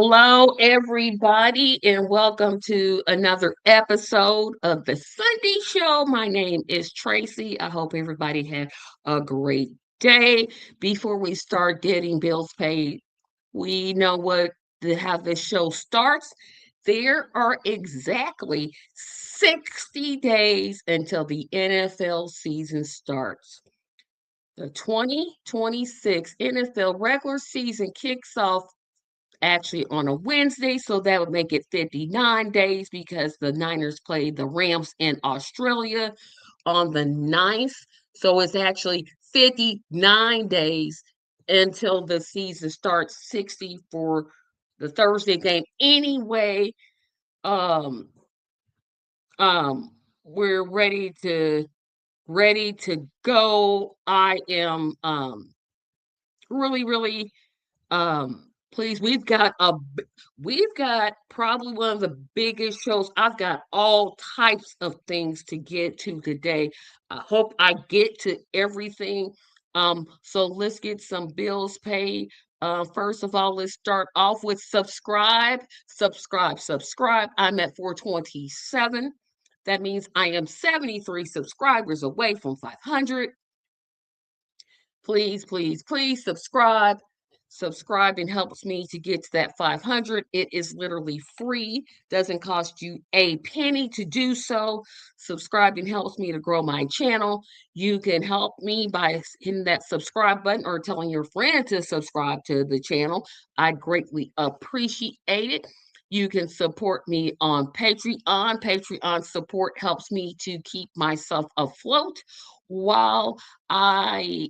Hello, everybody, and welcome to another episode of the Sunday Show. My name is Tracy. I hope everybody had a great day. Before we start getting bills paid, we know how this show starts. There are exactly 60 days until the NFL season starts. The 2026 NFL regular season kicks off actually on a Wednesday, so that would make it 59 days because the Niners played the Rams in Australia on the 9th. So it's actually 59 days until the season starts, 60 for the Thursday game. Anyway, um, we're ready to go. I am really please, we've got probably one of the biggest shows. I've got all types of things to get to today. I hope I get to everything. So let's get some bills paid. First of all, let's start off with subscribe. I'm at 427. That means I am 73 subscribers away from 500. Please subscribe. Subscribing helps me to get to that 500. It is literally free, doesn't cost you a penny to do so. Subscribing helps me to grow my channel. You can help me by hitting that subscribe button or telling your friend to subscribe to the channel. I greatly appreciate it. You can support me on Patreon. Patreon support helps me to keep myself afloat while I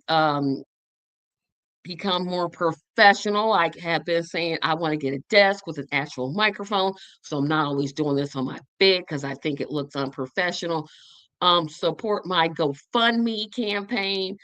become more professional. I have been saying I want to get a desk with an actual microphone, so I'm not always doing this on my bed because I think it looks unprofessional. Support my GoFundMe campaign.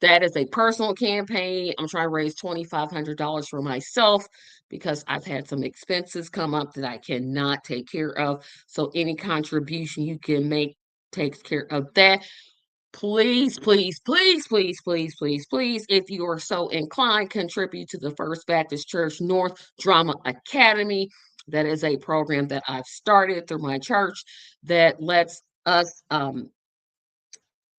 That is a personal campaign. I'm trying to raise $2,500 for myself because I've had some expenses come up that I cannot take care of. So any contribution you can make takes care of that. Please, if you are so inclined, contribute to the First Baptist Church North Drama Academy. That is a program that I've started through my church that lets us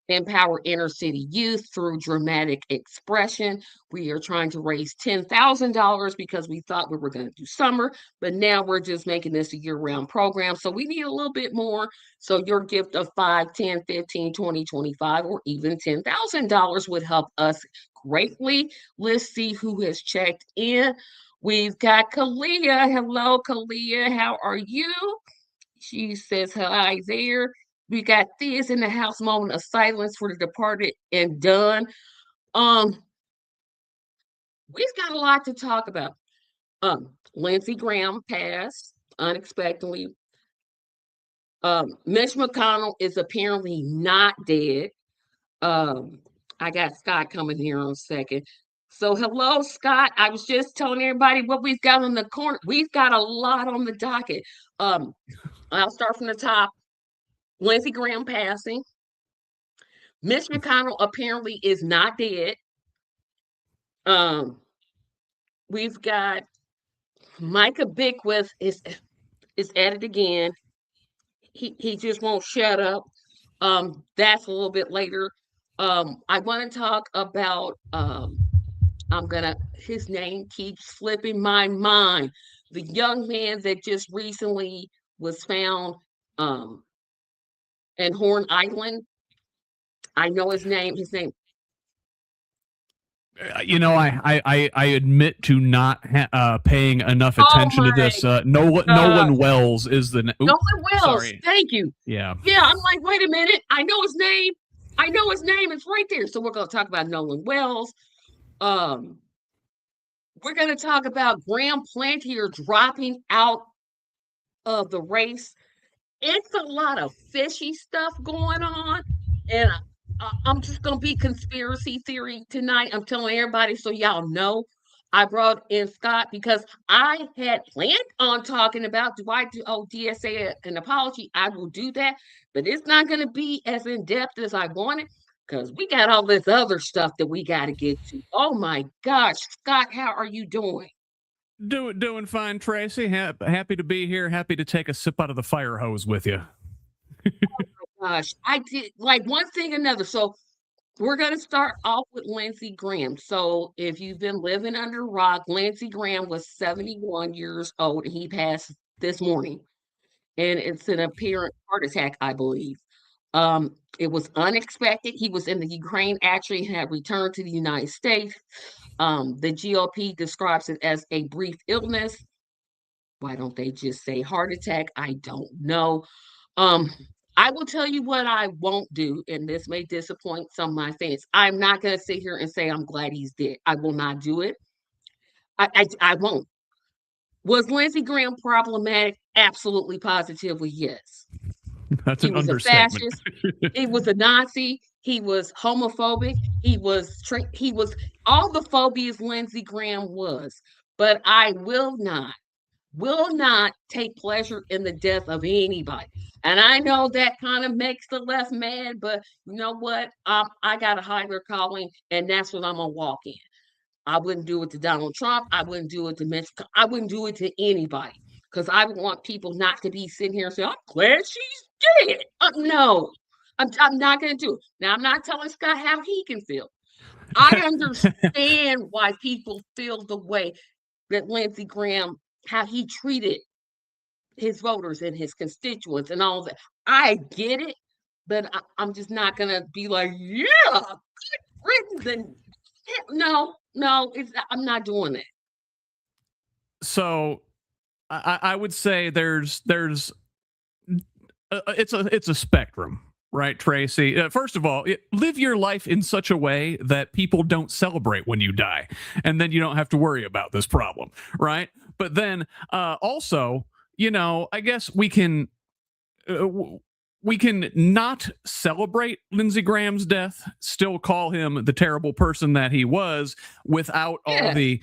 empower inner city youth through dramatic expression. We are trying to raise $10,000 because we thought we were going to do summer, but now we're just making this a year-round program. So we need a little bit more. So your gift of 5, 10, 15, 20, 25, or even $10,000 would help us greatly. Let's see who has checked in. We've got Kalia. Hello, Kalia. How are you? She says, hi there. We got this in the house, moment of silence for the departed and done. Um, we've got a lot to talk about. Lindsey Graham passed unexpectedly. Mitch McConnell is apparently not dead. Um, I got Scott coming here in a second. So, hello, Scott. I was just telling everybody what we've got on the corner. We've got a lot on the docket. I'll start from the top. Lindsey Graham passing. Mitch McConnell apparently is not dead. We've got Micah Bickwith is at it again. He just won't shut up. That's a little bit later. I want to talk about his name keeps slipping my mind. The young man that just recently was found in Horn Island. I know his name. I admit to not paying enough Oh attention to my this. Nolan Wells is the Nolan Wells. sorry. Thank you. Yeah. I'm like, wait a minute. I know his name. It's right there. So we're going to talk about Nolan Wells. We're going to talk about Graham Plantier dropping out of the race. It's a lot of fishy stuff going on, and I'm just going to be conspiracy theory tonight. I'm telling everybody so y'all know. I brought in Scott because I had planned on talking about do I do DSA an apology? I will do that, but it's not going to be as in depth as I wanted because we got all this other stuff that we got to get to. Oh my gosh, Scott, how are you doing? Doing fine, Tracy. Happy to be here. Happy to take a sip out of the fire hose with you. Gosh, I did like one thing another. So we're going to start off with Lindsey Graham. So if you've been living under a rock, Lindsey Graham was 71 years old. He passed this morning, and it's an apparent heart attack, I believe. It was unexpected. He was in the Ukraine, actually had returned to the United States. The GOP describes it as a brief illness. Why don't they just say heart attack? I don't know. Um, I will tell you what I won't do, and this may disappoint some of my fans. I'm not going to sit here and say I'm glad he's dead. I will not do it. I won't. Was Lindsey Graham problematic? Absolutely, positively, yes. That's He an was a understatement. fascist. He was a Nazi. He was homophobic. He was all the phobias Lindsey Graham was. But I will not take pleasure in the death of anybody. And I know that kind of makes the left mad, but you know what? I got a higher calling, and that's what I'm gonna walk in. I wouldn't do it to Donald Trump. I wouldn't do it to Mitch. I wouldn't do it to anybody because I would want people not to be sitting here and say, "I'm glad she's dead." No, I'm not going to do it. Now, I'm not telling Scott how he can feel. I understand why people feel the way that Lindsey Graham, how he treated his voters and his constituents and all that. I get it, but I'm just not going to be like, yeah, good riddance. No, no, I'm not doing it. So I would say it's a spectrum, right, Tracy? First of all, live your life in such a way that people don't celebrate when you die, and then you don't have to worry about this problem, right? But then also, I guess uh, we can not celebrate Lindsey Graham's death, still call him the terrible person that he was, without Yeah. he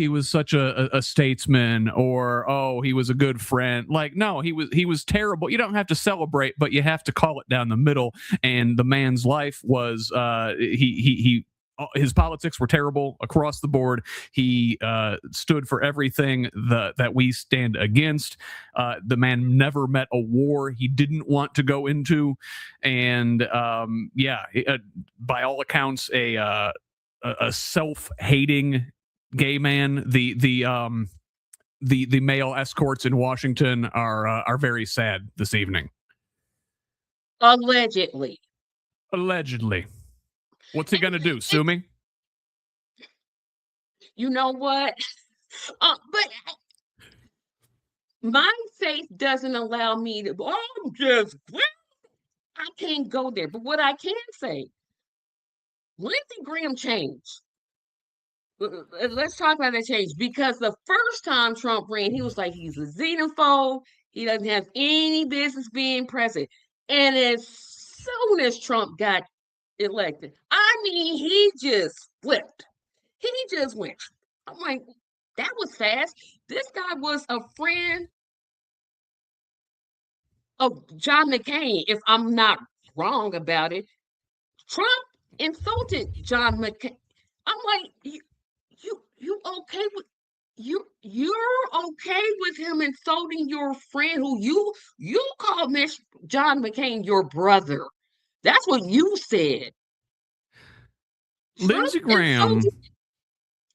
was such a statesman, or he was a good friend. Like, no, he was terrible. You don't have to celebrate, but you have to call it down the middle. And the man's life was he his politics were terrible across the board. He stood for everything that we stand against. The man never met a war he didn't want to go into, and by all accounts, a self-hating gay man. The male escorts in Washington are very sad this evening. Allegedly. Allegedly. What's he gonna do? Sue me? You know what? But my faith doesn't allow me to. I'm just. I can't go there. But what I can say, Lindsey Graham changed. Let's talk about that change because the first time Trump ran, he was like he's a xenophobe. He doesn't have any business being president. And as soon as Trump got elected, I mean, he just flipped. He just went. I'm like, that was fast. This guy was a friend of John McCain, if I'm not wrong about it. Trump insulted John McCain. I'm like, you okay with you're okay with him insulting your friend who you call John McCain your brother. That's what you said. Trump Lindsey Graham insulted.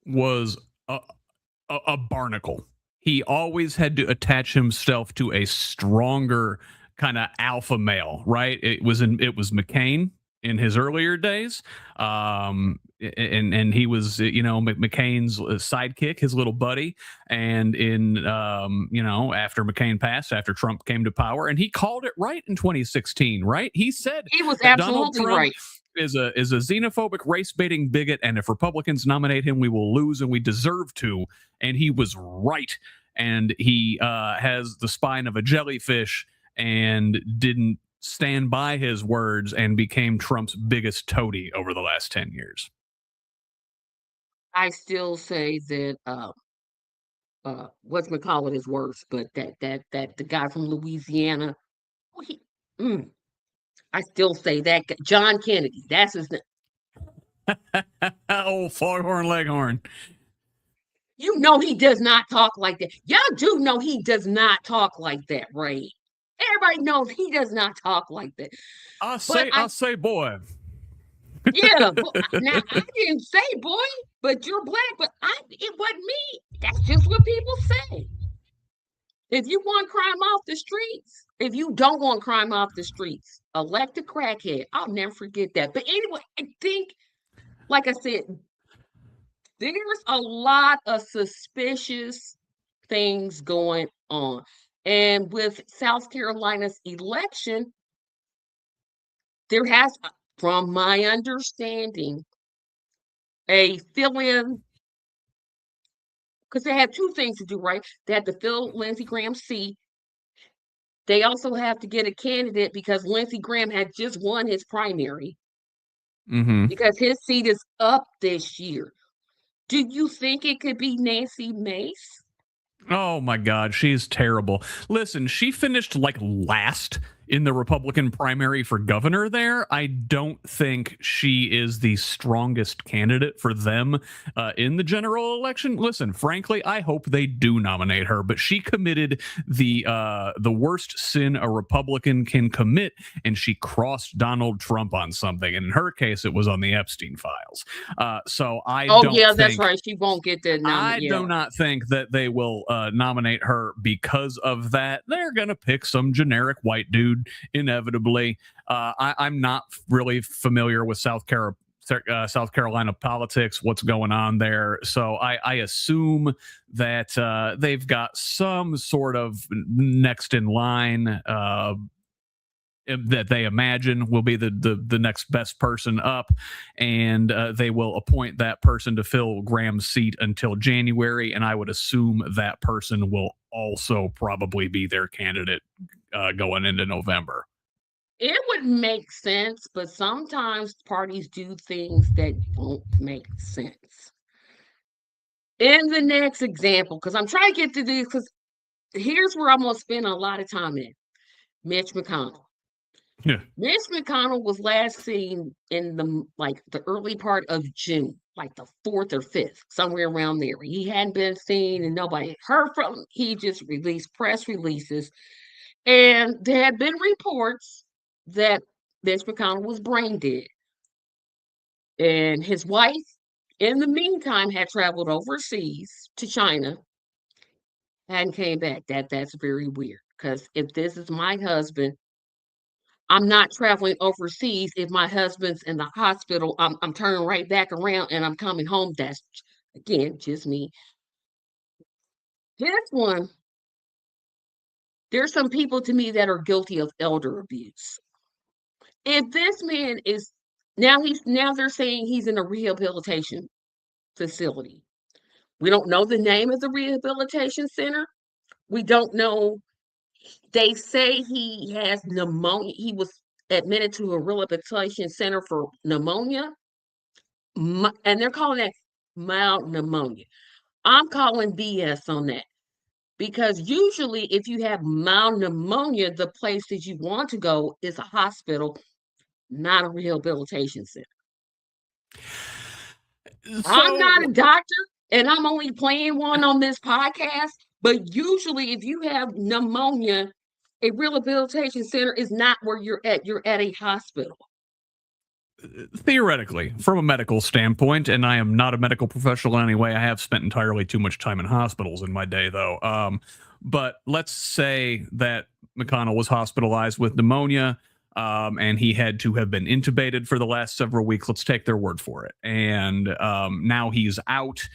was a barnacle. He always had to attach himself to a stronger kind of alpha male, right? It was McCain in his earlier days, and he was McCain's sidekick, his little buddy, and in after McCain passed, after Trump came to power, and he called it right in 2016, right? He said He was that Donald absolutely Trump right. is a xenophobic, race baiting bigot, and if Republicans nominate him, we will lose, and we deserve to. And he was right, and he has the spine of a jellyfish, and didn't stand by his words, and became Trump's biggest toady over the last 10 years. I still say that what's McCall is worse, but that the guy from Louisiana, he, mm, I still say that John Kennedy. That's his name. Old foghorn leghorn. You know he does not talk like that. Y'all do know he does not talk like that, right? Everybody knows he does not talk like that. But I say, boy. Yeah, now I didn't say boy, but you're black, but it wasn't me. That's just what people say. If you want crime off the streets, if you don't want crime off the streets, elect a crackhead. I'll never forget that. But anyway, I think, like I said, there's a lot of suspicious things going on. And with South Carolina's election, there has, from my understanding, a fill-in, because they have two things to do, right? They have to fill Lindsey Graham's seat. They also have to get a candidate because Lindsey Graham had just won his primary because his seat is up this year. Do you think it could be Nancy Mace? Oh my God, she's terrible. Listen, she finished like last in the Republican primary for governor there. I don't think she is the strongest candidate for them in the general election. Listen, frankly, I hope they do nominate her, but she committed the worst sin a Republican can commit, and she crossed Donald Trump on something. And in her case, it was on the Epstein files. So I don't think, that's right. She won't get the nomination. I do not think that they will nominate her because of that. They're going to pick some generic white dude inevitably. I'm not really familiar with South Carolina politics, what's going on there. So I assume that they've got some sort of next in line that they imagine will be the next best person up, and they will appoint that person to fill Graham's seat until January, and I would assume that person will also probably be their candidate going into November. It would make sense, but sometimes parties do things that don't make sense. In the next example, because I'm trying to get to these, because here's where I'm going to spend a lot of time in. Mitch McConnell. Yeah. Mitch McConnell was last seen in the early part of June, like the 4th or 5th, somewhere around there. He hadn't been seen and nobody heard from him. He just released press releases. And there had been reports that Mitch McConnell was brain dead. And his wife, in the meantime, had traveled overseas to China, hadn't came back. That's very weird. Because if this is my husband, I'm not traveling overseas. If my husband's in the hospital, I'm turning right back around and I'm coming home. That's, again, just me. This one, there's some people to me that are guilty of elder abuse. If this man is now they're saying he's in a rehabilitation facility. We don't know the name of the rehabilitation center. We don't know. They say he has pneumonia. He was admitted to a rehabilitation center for pneumonia, and they're calling that mild pneumonia. I'm calling BS on that because usually, if you have mild pneumonia, the place that you want to go is a hospital, not a rehabilitation center. So, I'm not a doctor, and I'm only playing one on this podcast. But usually, if you have pneumonia, a rehabilitation center is not where you're at. You're at a hospital. Theoretically, from a medical standpoint, and I am not a medical professional in any way. I have spent entirely too much time in hospitals in my day, though. But let's say that McConnell was hospitalized with pneumonia, and he had to have been intubated for the last several weeks. Let's take their word for it. And now he's out.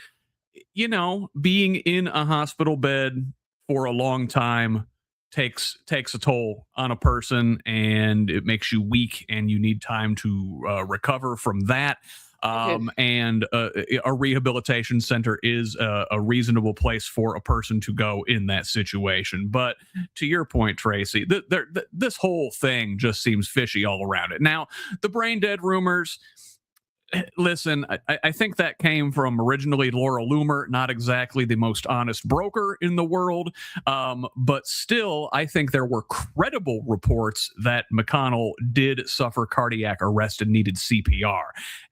You know, being in a hospital bed for a long time takes a toll on a person, and it makes you weak, and you need time to recover from that. And a rehabilitation center is a reasonable place for a person to go in that situation. But to your point, Tracy, this whole thing just seems fishy all around it. Now, the brain dead rumors, Listen, I think that came from originally Laura Loomer, not exactly the most honest broker in the world. But still, I think there were credible reports that McConnell did suffer cardiac arrest and needed CPR.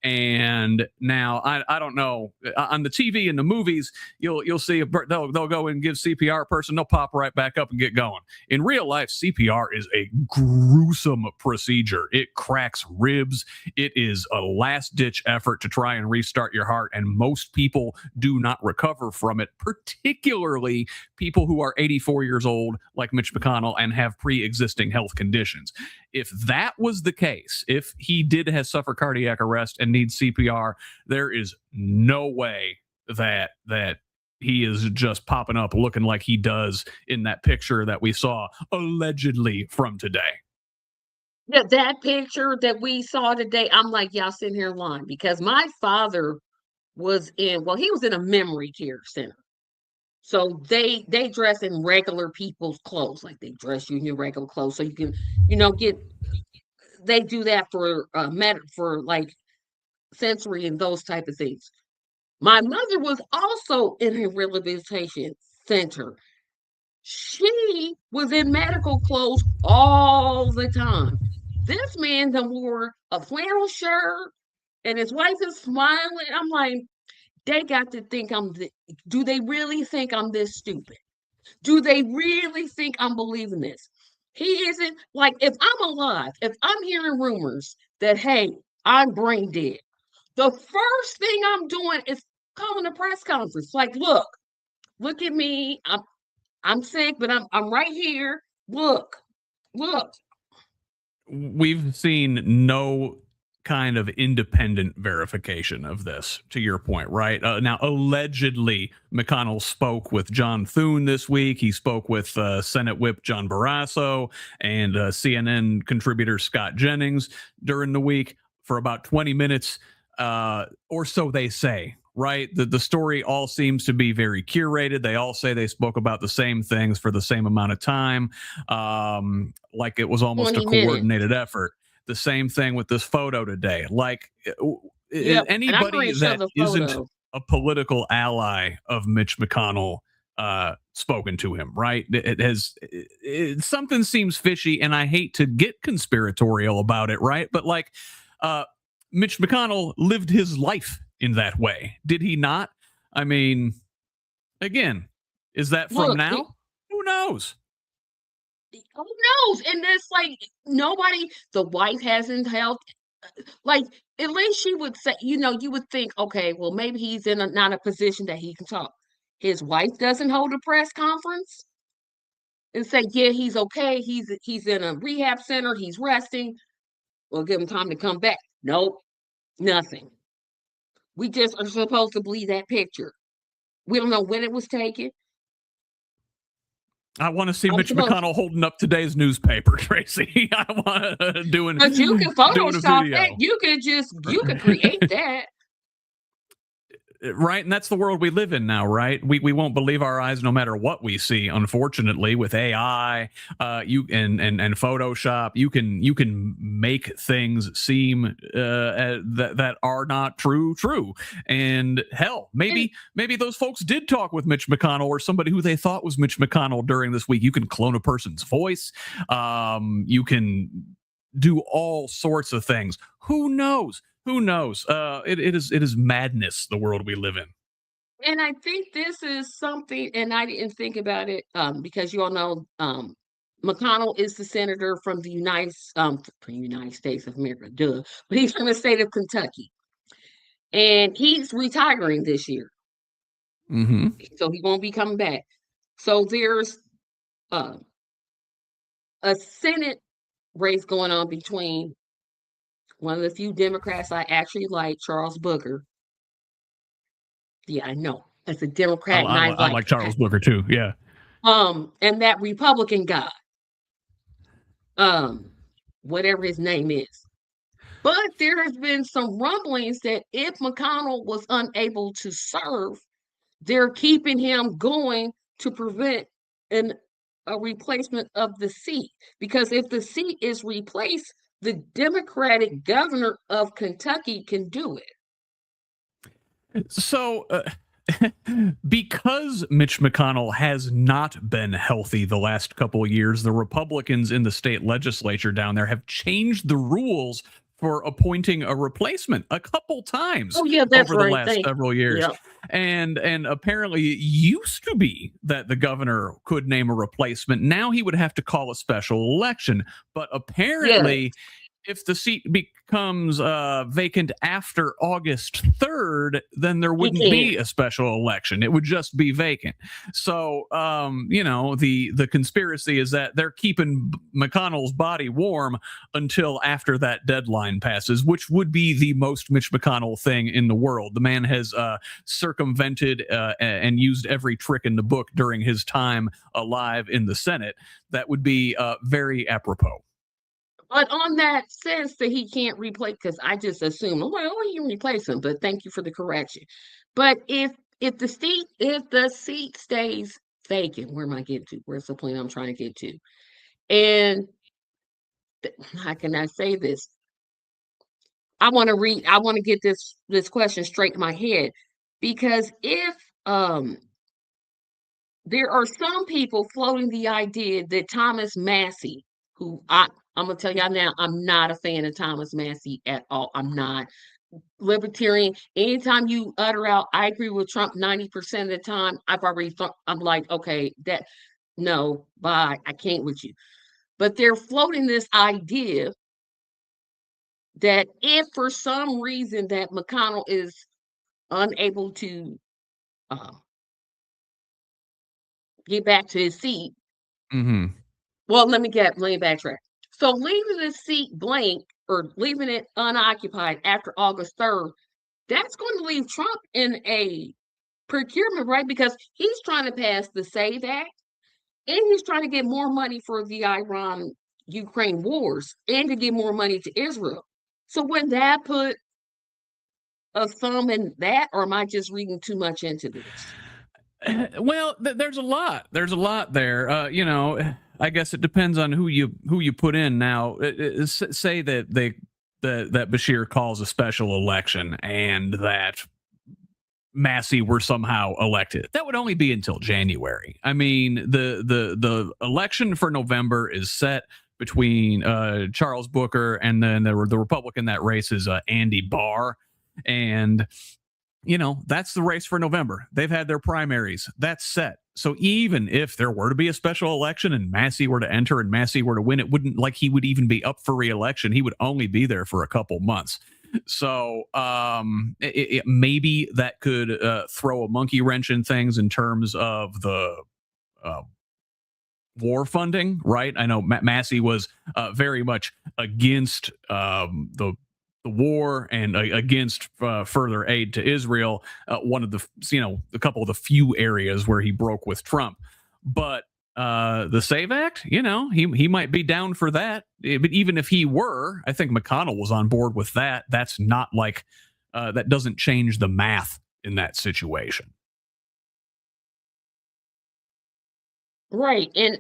And now I don't know, on the TV and the movies, you'll see they'll go and give CPR person, they'll pop right back up and get going. In real life, CPR is a gruesome procedure. It cracks ribs. It is a last ditch effort to try and restart your heart, and most people do not recover from it, particularly people who are 84 years old like Mitch McConnell and have pre-existing health conditions. If that was the case, if he did have suffer cardiac arrest and needs CPR, there is no way that he is just popping up looking like he does in that picture that we saw allegedly from today. Yeah, that picture that we saw today, I'm like, y'all sitting here lying, because my father was in, well, he was in a memory care center. So they dress in regular people's clothes, like they dress you in your regular clothes, so you can, get. They do that for for like sensory and those type of things. My mother was also in a rehabilitation center. She was in medical clothes all the time. This man done wore a flannel shirt and his wife is smiling. I'm like, they got to think do they really think I'm this stupid? Do they really think I'm believing this? He isn't, like, if I'm alive, if I'm hearing rumors that, hey, I'm brain dead, the first thing I'm doing is calling a press conference. Like, look at me. I'm sick, but I'm right here. Look. We've seen no kind of independent verification of this, to your point, right? Now, allegedly, McConnell spoke with John Thune this week. He spoke with Senate Whip John Barrasso and CNN contributor Scott Jennings during the week for about 20 minutes or so, they say. Right. The story all seems to be very curated. They all say they spoke about the same things for the same amount of time, like it was almost a 20 minutes. coordinated effort. The same thing with this photo today. Like Yep. anybody that isn't a political ally of Mitch McConnell spoken to him, right? Something seems fishy, and I hate to get conspiratorial about it, right? But like Mitch McConnell lived his life in that way, did he not? I mean, again, is that from now? Who knows? Who knows? And that's like nobody. The wife hasn't helped. Like, at least she would say, you would think, okay, well, maybe he's in not a position that he can talk. His wife doesn't hold a press conference and say, yeah, he's okay. He's in a rehab center. He's resting. We'll give him time to come back. Nope, nothing. We just are supposed to believe that picture. We don't know when it was taken. I want to see Mitch McConnell holding up today's newspaper, Tracy. I want to doing. But you can Photoshop that. You could create that. Right, and that's the world we live in now, right? We won't believe our eyes no matter what we see. Unfortunately, with AI, you and Photoshop, you can make things seem that are not true. And hell, maybe those folks did talk with Mitch McConnell or somebody who they thought was Mitch McConnell during this week. You can clone a person's voice. You can do all sorts of things. Who knows? Who knows? It is madness, the world we live in. And I think this is something, and I didn't think about it because you all know McConnell is the senator from the United States of America, duh. But he's from the state of Kentucky, and he's retiring this year, so he won't be coming back. So there's a Senate race going on between one of the few Democrats I actually like, Charles Booker. Yeah, I know. As a Democrat, I like Charles Booker too. Yeah. And that Republican guy, whatever his name is. But there has been some rumblings that if McConnell was unable to serve, they're keeping him going to prevent a replacement of the seat. Because if the seat is replaced, the Democratic governor of Kentucky can do it. So, because Mitch McConnell has not been healthy the last couple of years, the Republicans in the state legislature down there have changed the rules for appointing a replacement a couple times Oh yeah, that's over the right. last Thank several you. years. Yep. And apparently it used to be that the governor could name a replacement. Now he would have to call a special election. But Yes, apparently, if the seat becomes vacant after August 3rd, then there he wouldn't can. be a special election. It would just be vacant. So, the conspiracy is that they're keeping McConnell's body warm until after that deadline passes, which would be the most Mitch McConnell thing in the world. The man has circumvented and used every trick in the book during his time alive in the Senate. That would be very apropos. But on that sense that he can't replace, because I just assume, well, oh, he can replace him. But thank you for the correction. But if the seat stays vacant, where am I getting to? Where's the point I'm trying to get to? And how can I say this? I want to get this question straight in my head, because if um there are some people floating the idea that Thomas Massey, who I'm gonna tell y'all now, I'm not a fan of Thomas Massey at all. I'm not libertarian. Anytime you utter out, I agree with Trump 90% of the time, I've already thought, I'm like, okay, that no, bye, I can't with you. But they're floating this idea that if for some reason that McConnell is unable to uh, get back to his seat, Mm-hmm. well, let me backtrack. So leaving the seat blank or leaving it unoccupied after August 3rd, that's going to leave Trump in a procurement, right? Because he's trying to pass the SAVE Act and he's trying to get more money for the Iran Ukraine wars and to get more money to Israel. So would that put a thumb in that, or am I just reading too much into this? Well, there's a lot. There's a lot there. I guess it depends on who you put in. Now, say that Bashir calls a special election and that Massey were somehow elected. That would only be until January. I mean, the election for November is set between Charles Booker and then the Republican that race is Andy Barr, and that's the race for November. They've had their primaries. That's set. So even if there were to be a special election and Massey were to enter and Massey were to win, it wouldn't like he would even be up for re-election. He would only be there for a couple months. So maybe that could throw a monkey wrench in things in terms of the uh, war funding, right? I know Massey was very much against the war and against further aid to Israel. One of the a couple of the few areas where he broke with Trump, but the SAVE Act, he might be down for that. But even if he were, I think McConnell was on board with that. That's not like that doesn't change the math in that situation. Right. And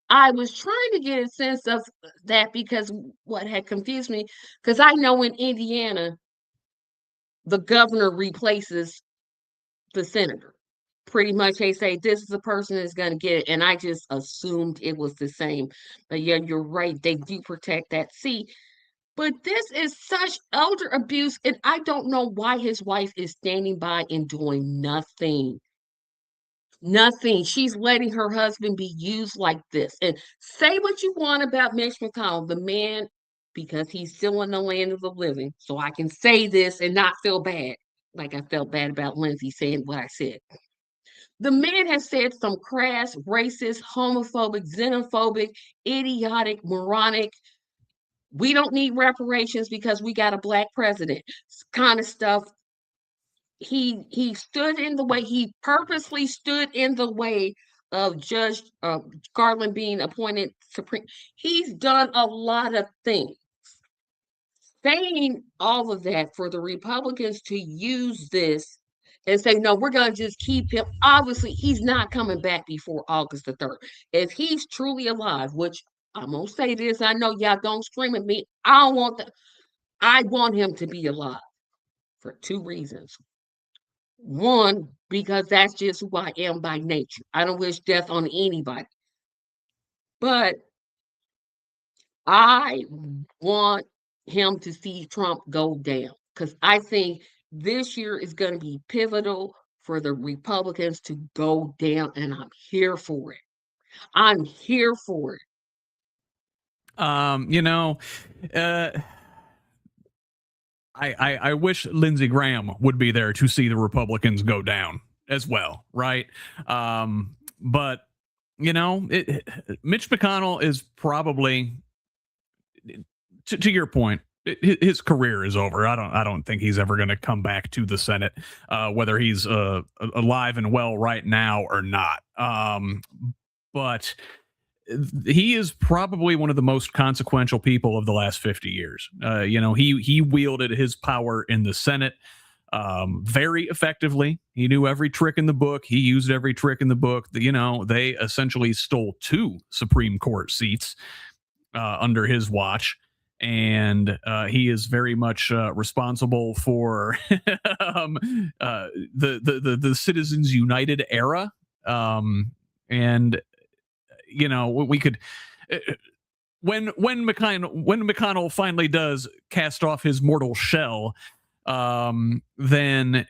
I was trying to get a sense of that because what had confused me, because I know in Indiana, the governor replaces the senator. Pretty much they say this is the person that's going to get it. And I just assumed it was the same. But yeah, you're right. They do protect that seat. But this is such elder abuse. And I don't know why his wife is standing by and doing nothing. Nothing. She's letting her husband be used like this. And say what you want about Mitch McConnell, the man, because he's still in the land of the living. So I can say this and not feel bad, like I felt bad about Lindsay saying what I said. The man has said some crass, racist, homophobic, xenophobic, idiotic, moronic, we don't need reparations because we got a black president kind of stuff. He stood in the way, he purposely stood in the way of Judge Garland being appointed Supreme. He's done a lot of things. Saying all of that for the Republicans to use this and say, no, we're going to just keep him. Obviously, he's not coming back before August the 3rd. If he's truly alive, which I'm going to say this, I know y'all don't scream at me. I want him to be alive for two reasons. One, because that's just who I am by nature. I don't wish death on anybody. But I want him to see Trump go down because I think this year is going to be pivotal for the Republicans to go down, and I'm here for it. I'm here for it. You know, uh, I wish Lindsey Graham would be there to see the Republicans go down as well, right? But you know, Mitch McConnell is probably, to your point, his career is over. I don't think he's ever going to come back to the Senate, whether he's alive and well right now or not. But he is probably one of the most consequential people of the last 50 years. He wielded his power in the Senate very effectively. He knew every trick in the book. He used every trick in the book. They essentially stole 2 Supreme Court seats under his watch. And he is very much responsible for the Citizens United era. And we could when McConnell finally does cast off his mortal shell, then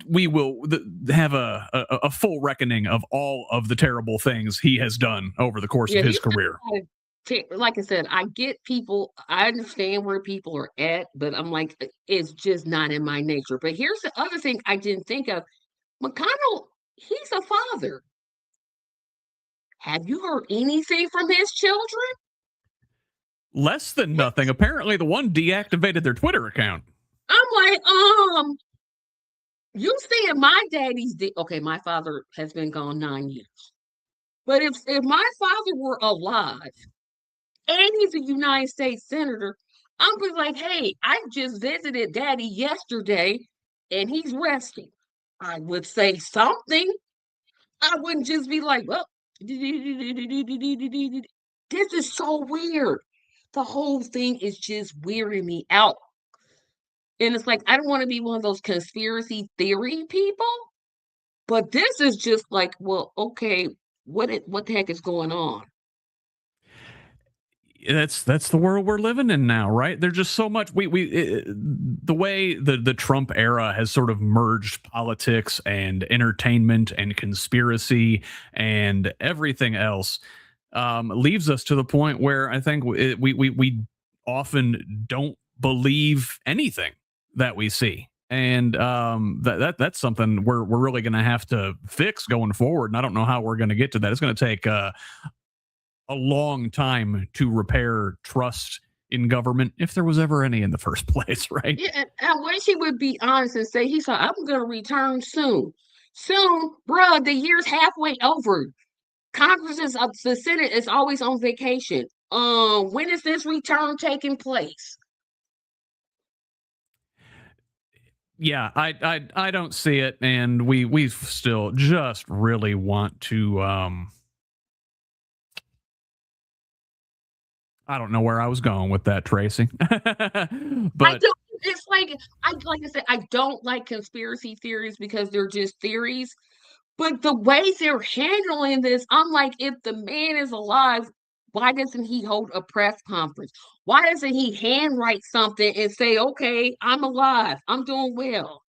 we will have a full reckoning of all of the terrible things he has done over the course of his career. Like I said, I get people, I understand where people are at, but I'm like, it's just not in my nature. But here's the other thing I didn't think of. McConnell, he's a father. Have you heard anything from his children? Less than nothing. Apparently, the one deactivated their Twitter account. I'm like, you saying my daddy's okay, my father has been gone 9 years. But if my father were alive and he's a United States senator, I'm be like, hey, I just visited daddy yesterday and he's resting. I would say something. I wouldn't just be like, well, this is so weird. The whole thing is just wearing me out. And it's like, I don't want to be one of those conspiracy theory people, but this is just like, well, okay, what the heck is going on? That's the world we're living in now, right? There's just so much the way the Trump era has sort of merged politics and entertainment and conspiracy and everything else, leaves us to the point where I think we often don't believe anything that we see. And that's something we're really going to have to fix going forward. And I don't know how we're going to get to that. It's going to take a long time to repair trust in government, if there was ever any in the first place, right? Yeah, and I wish he would be honest and say, he said, I'm going to return soon. Soon, bruh, the year's halfway over. Congress is, the Senate is always on vacation. When is this return taking place? Yeah, I don't see it, and we still just really want to I don't know where I was going with that, Tracy. But it's like I said, I don't like conspiracy theories because they're just theories. But the way they're handling this, I'm like, if the man is alive, why doesn't he hold a press conference? Why doesn't he handwrite something and say, okay, I'm alive, I'm doing well?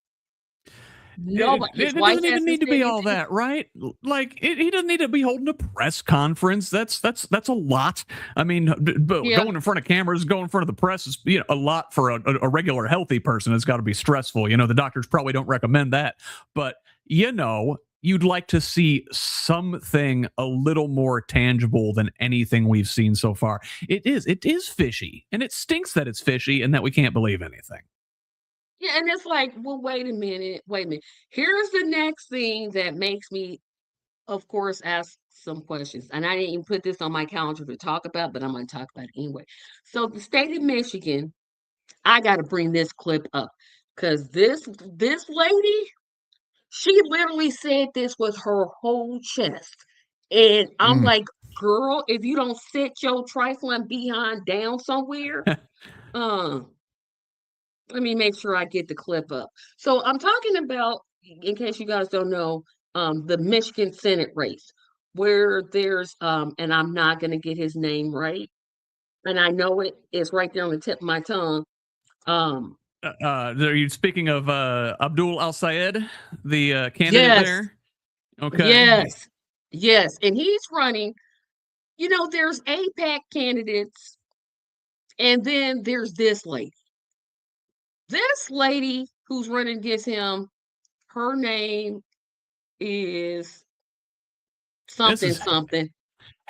Nobody, his it wife doesn't even hasn't need to said be all anything. that, right? Like he doesn't need to be holding a press conference. That's a lot. I mean, but Yeah. going in front of cameras, going in front of the press is a lot for a regular healthy person. It's got to be stressful. The doctors probably don't recommend that, but you'd like to see something a little more tangible than anything we've seen so far. It is fishy, and it stinks that it's fishy and that we can't believe anything. Yeah, and it's like, well, wait a minute, wait a minute. Here's the next thing that makes me, of course, ask some questions. And I didn't even put this on my calendar to talk about, but I'm going to talk about it anyway. So the state of Michigan, I got to bring this clip up because this lady, she literally said this with her whole chest. And I'm like, girl, if you don't sit your trifling behind down somewhere, um, let me make sure I get the clip up. So I'm talking about in case you guys don't know, the Michigan Senate race, where there's and I'm not gonna get his name right, and I know it is right there on the tip of my tongue. Um, Are you speaking of Abdul Al Sayed, the candidate yes, there? Okay. yes, yes, and he's running. You know, there's APAC candidates, and then there's this lady. This lady who's running against him, her name is This something is something.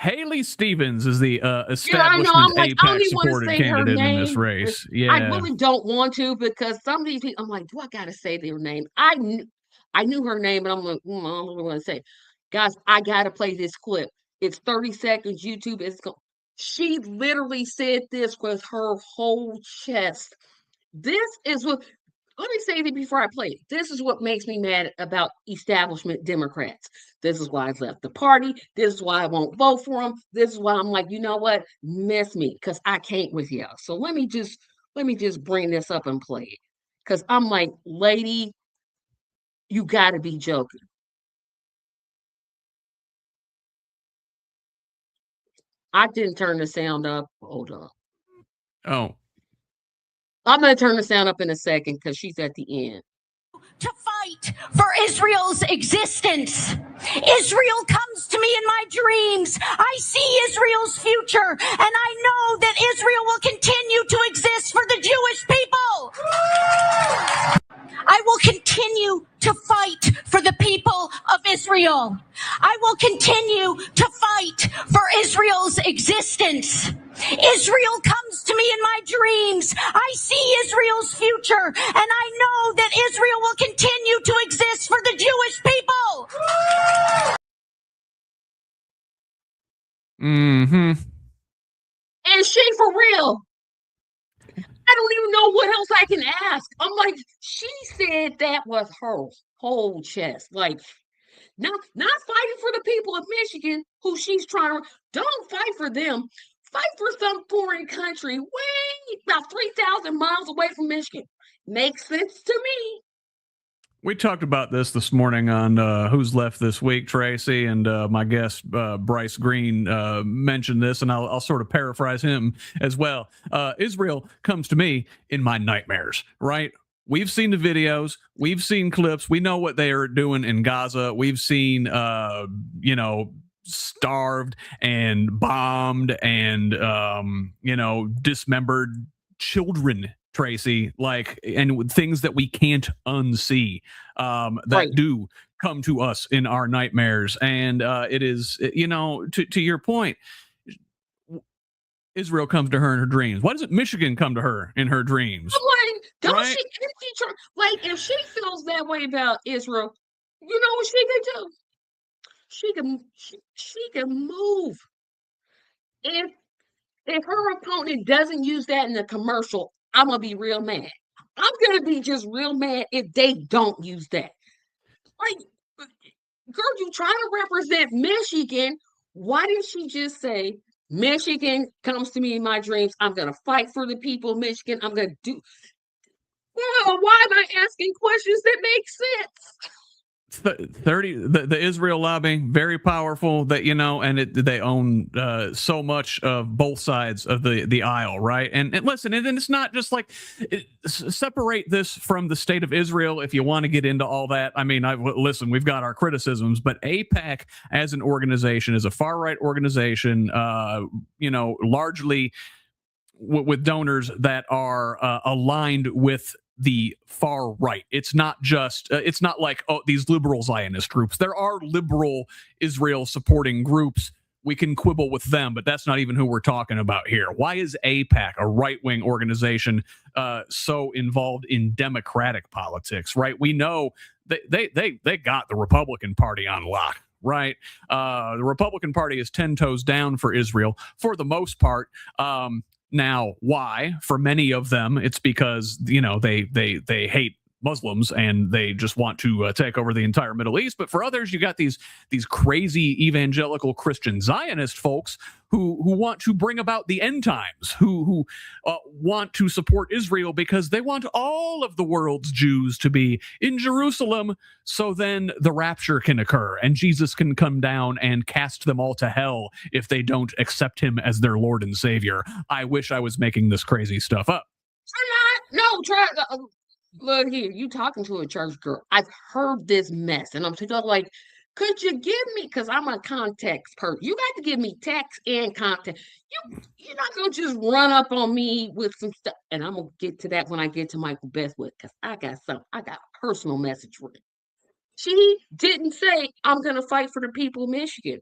Haley Stevens is the Yeah, I know. I'm establishment like, I don't APAC even want to supported say her candidate in this name. race. I Yeah. really don't want to because some of these people, I'm like, do I gotta say their name? I knew her name, and I'm like, I don't really want to say. Guys, I gotta play this clip. It's 30 seconds. YouTube is going. She literally said this with her whole chest. This is what let me say it before I play it. This is what makes me mad about establishment Democrats. This is why I left the party. This is why I won't vote for them. This is why I'm like, you know what? Miss me, because I can't with you. So let me just bring this up and play it. Because I'm like, lady, you gotta be joking. I didn't turn the sound up. Hold on. Oh. I'm gonna turn the sound up in a second because she's at the end. To fight for Israel's existence. Israel comes to me in my dreams. I see Israel's future, and I know that Israel will continue to exist for the Jewish people. I will continue to fight for the people of Israel. I will continue to fight for Israel's existence. Israel comes to me in my dreams. I see Israel's future, and I know that Israel will continue to exist for the Jewish people. Mm-hmm. Is she for real? I don't even know what else I can ask. I'm like, she said that was her whole chest. Like, not fighting for the people of Michigan, who she's trying to. Don't fight for them. Fight for some foreign country way about 3,000 miles away from Michigan. Makes sense to me. We talked about this morning on Who's Left This Week, Tracy, and my guest Bryce Green mentioned this, and I'll sort of paraphrase him as well. Israel comes to me in my nightmares, right? We've seen the videos, we've seen clips, we know what they are doing in Gaza. We've seen, starved and bombed and, dismembered children, Tracy, like, and things that we can't unsee that Right. do come to us in our nightmares. And it is, to your point, Israel comes to her in her dreams. Why doesn't Michigan come to her in her dreams? I'm like, don't Right? like, if she feels that way about Israel, you know what she can do? She can move. If if her opponent doesn't use that in the commercial, I'm gonna be real mad. I'm gonna be just real mad if they don't use that. Like, girl, you trying to represent Michigan. Why didn't she just say, Michigan comes to me in my dreams? I'm gonna fight for the people of Michigan. I'm gonna do. Well, why am I asking questions that make sense? 30 the Israel lobby, very powerful, that and they own so much of both sides of the aisle, right? And listen, and it's not just like separate this from the state of Israel if you want to get into all that. I mean, listen, we've got our criticisms, but AIPAC as an organization is a far right organization, largely with donors that are aligned with the far right. It's not just it's not like, oh, these liberal Zionist groups. There are liberal Israel supporting groups. We can quibble with them, but that's not even who we're talking about here. Why is AIPAC, a right-wing organization, so involved in democratic politics, right? We know they got the Republican Party on lock, right? The Republican Party is 10 toes down for Israel for the most part. Now, why? For many of them, it's because they hate Muslims and they just want to take over the entire Middle East. But for others, you got these crazy evangelical Christian Zionist folks who want to bring about the end times, who want to support Israel because they want all of the world's Jews to be in Jerusalem, so then the rapture can occur and Jesus can come down and cast them all to hell if they don't accept him as their Lord and Savior. I wish I was making this crazy stuff up. No, try. Look here, you talking to a church girl. I've heard this mess, and I'm thinking like, could you give me? Because I'm a context person. You got to give me text and context. You're not gonna just run up on me with some stuff. And I'm gonna get to that when I get to Michael Bestwood, because I got a personal message for him. She didn't say I'm gonna fight for the people of Michigan.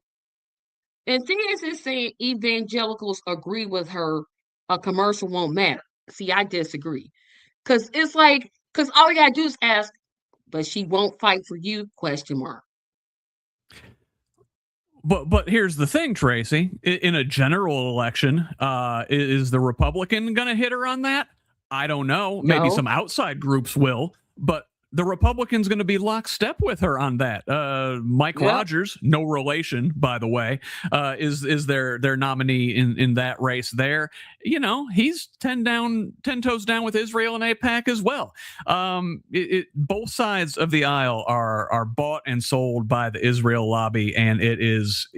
And Thea is saying evangelicals agree with her. A commercial won't matter. See, I disagree. Because it's like, because all you gotta do is ask, but she won't fight for you? Question mark. But here's the thing, Tracy. In a general election, is the Republican going to hit her on that? I don't know. No. Maybe some outside groups will, but the Republican's going to be lockstep with her on that. Mike Rogers, no relation, by the way, is their nominee in that race there. You know, he's 10 toes down with Israel and AIPAC as well. Both sides of the aisle are bought and sold by the Israel lobby, and it is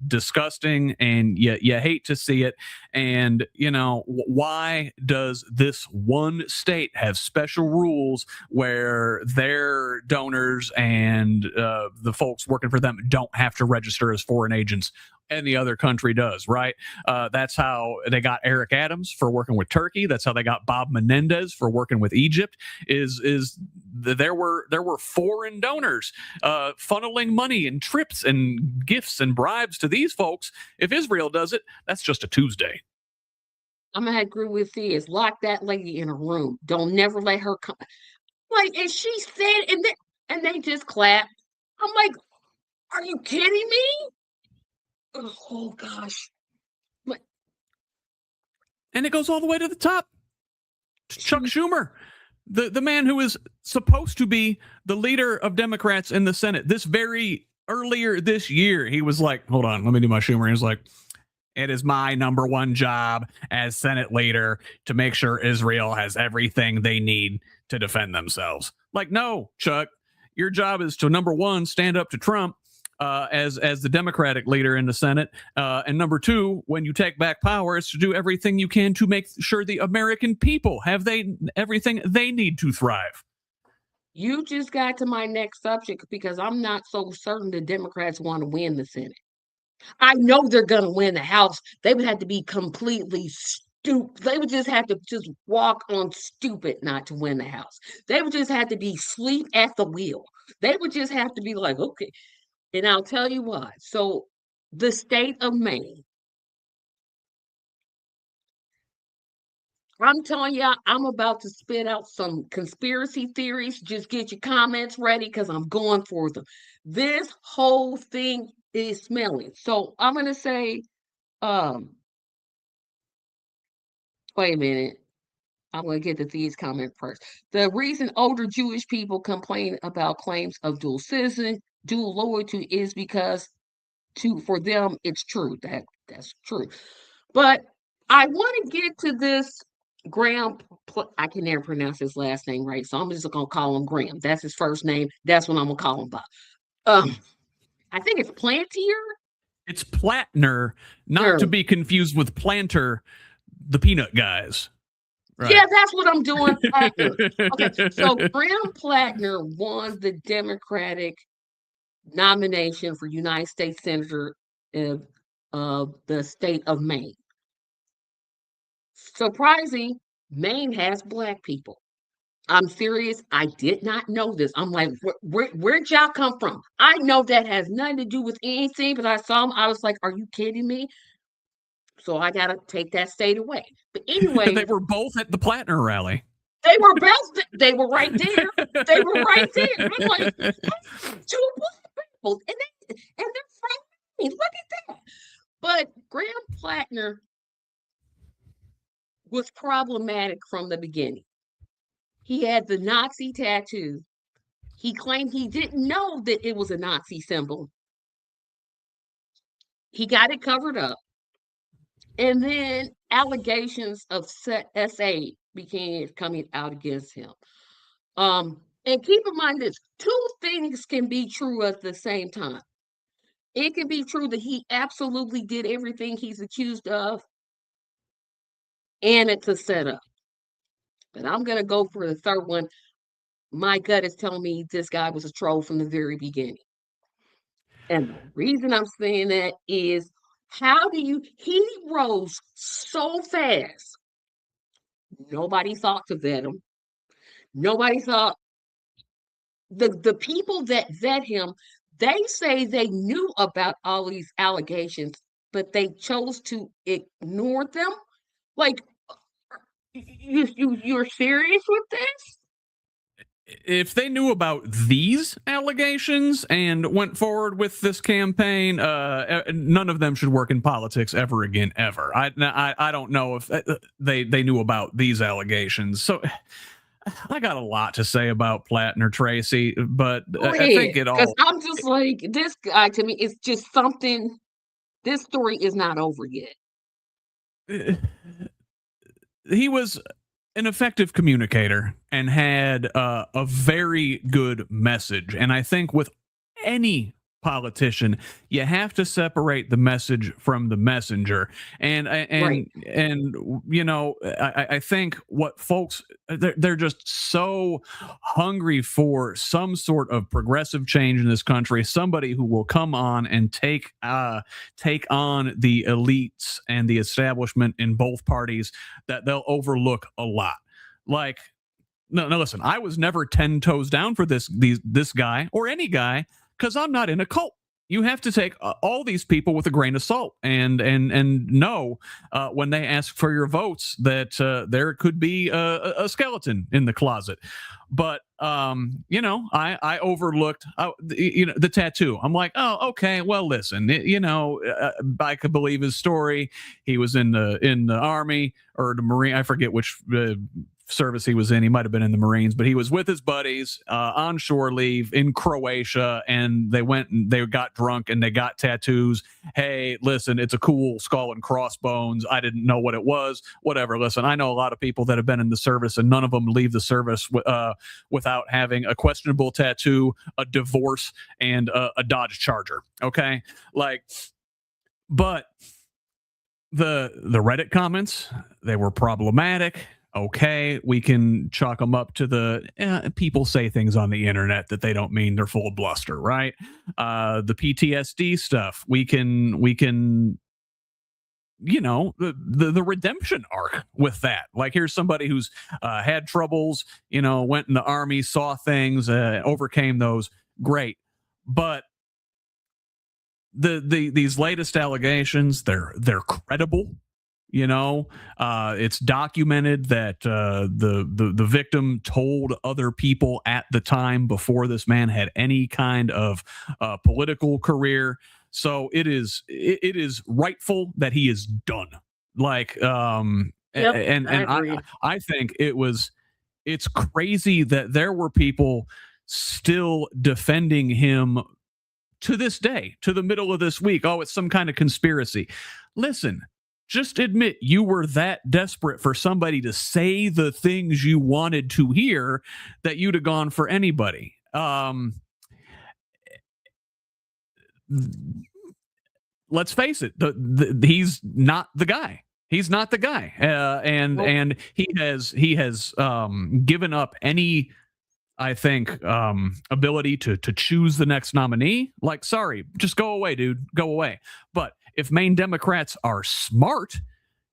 disgusting, and you hate to see it. And, you know, why does this one state have special rules where their donors and the folks working for them don't have to register as foreign agents? Any other country does, right? That's how they got Eric Adams for working with Turkey. That's how they got Bob Menendez for working with Egypt. There were foreign donors funneling money and trips and gifts and bribes to these folks. If Israel does it, that's just a Tuesday. I'm gonna agree with you. Is lock that lady in a room. Don't never let her come. Like, and she said, and they just clapped. I'm like, are you kidding me? Oh gosh. But, and it goes all the way to the top. Chuck Schumer, the man who is supposed to be the leader of Democrats in the Senate. Earlier this year, he was like, hold on, let me do my Schumer. He was like, it is my number one job as Senate leader to make sure Israel has everything they need to defend themselves. Like, no, Chuck, your job is to, number one, stand up to Trump as the Democratic leader in the Senate. And number two, when you take back power, is to do everything you can to make sure the American people have everything they need to thrive. you just got to my next subject, because I'm not so certain the Democrats want to win the Senate. I know they're going to win the House. They would have to be completely stupid. They would just have to just walk on stupid not to win the House. They would just have to be asleep at the wheel. They would just have to be like, okay. And I'll tell you why. So the state of Maine, I'm telling you, I'm about to spit out some conspiracy theories. Just get your comments ready, because I'm going for them. This whole thing is smelling. So I'm going to say, wait a minute. I'm going to get to these comments first. The reason older Jewish people complain about claims of dual loyalty is because for them, it's true. That's true. But I want to get to this Graham. I can never pronounce his last name right, so I'm just going to call him Graham. That's his first name. That's what I'm going to call him by. I think it's Plantier. It's Plattner, not to be confused with Planter, the peanut guys. Right. Yeah, that's what I'm doing. Okay, so Graham Plattner won the Democratic nomination for United States Senator of the state of Maine. Surprising, Maine has Black people. I'm serious. I did not know this. I'm like, where'd y'all come from? I know that has nothing to do with anything, but I saw them. I was like, are you kidding me? So I got to take that state away. But anyway. They were both at the Plattner rally. They were right there. They were right there. I'm like, two Black people. And they're from me. Look at that. But Graham Plattner was problematic from the beginning. He had the Nazi tattoo. He claimed he didn't know that it was a Nazi symbol. He got it covered up. And then allegations of SA began coming out against him. And keep in mind this, two things can be true at the same time. It can be true that he absolutely did everything he's accused of, and it's a setup. But I'm going to go for the third one. My gut is telling me this guy was a troll from the very beginning. And the reason I'm saying that is he rose so fast. Nobody thought to vet him. Nobody thought, the people that vet him, they say they knew about all these allegations, but they chose to ignore them. Like, you're serious with this? If they knew about these allegations and went forward with this campaign, none of them should work in politics ever again, ever. I don't know if they knew about these allegations. So I got a lot to say about Plattner, Tracy, but I think it all. Because I'm just like, this guy to me is just something. This story is not over yet. He was an effective communicator and had a very good message. And I think with any politician, you have to separate the message from the messenger. And Right. you know, I think what folks, they're just so hungry for some sort of progressive change in this country, somebody who will come on and take on the elites and the establishment in both parties, that they'll overlook a lot. Like, no, listen, I was never 10 toes down for this guy or any guy, because I'm not in a cult. You have to take all these people with a grain of salt, and know when they ask for your votes that there could be a skeleton in the closet. But you know, I overlooked the tattoo. I'm like, oh, okay, well, listen, I could believe his story. He was in the Army or the Marine. I forget which service he was in. He might have been in the Marines, but he was with his buddies on shore leave in Croatia, and they went and they got drunk and they got tattoos. Hey, listen, it's a cool skull and crossbones. I didn't know what it was. Whatever. Listen, I know a lot of people that have been in the service, and none of them leave the service without having a questionable tattoo, a divorce, and a Dodge Charger. Okay, like, but the Reddit comments, they were problematic. Okay, we can chalk them up to the people say things on the internet that they don't mean, they're full of bluster, right? The PTSD stuff, we can the redemption arc with that. Like, here's somebody who's had troubles, went in the Army, saw things, overcame those. Great. But these latest allegations, they're credible. It's documented that the victim told other people at the time, before this man had any kind of political career. So it is rightful that he is done. Like, Yep, and I I think it's crazy that there were people still defending him to this day, to the middle of this week. Oh, it's some kind of conspiracy. Listen, just admit you were that desperate for somebody to say the things you wanted to hear, that you'd have gone for anybody. Let's face it, he's not the guy. He's not the guy, and he has given up any, I think, ability to choose the next nominee. Like, sorry, just go away, dude. Go away. But if Maine Democrats are smart,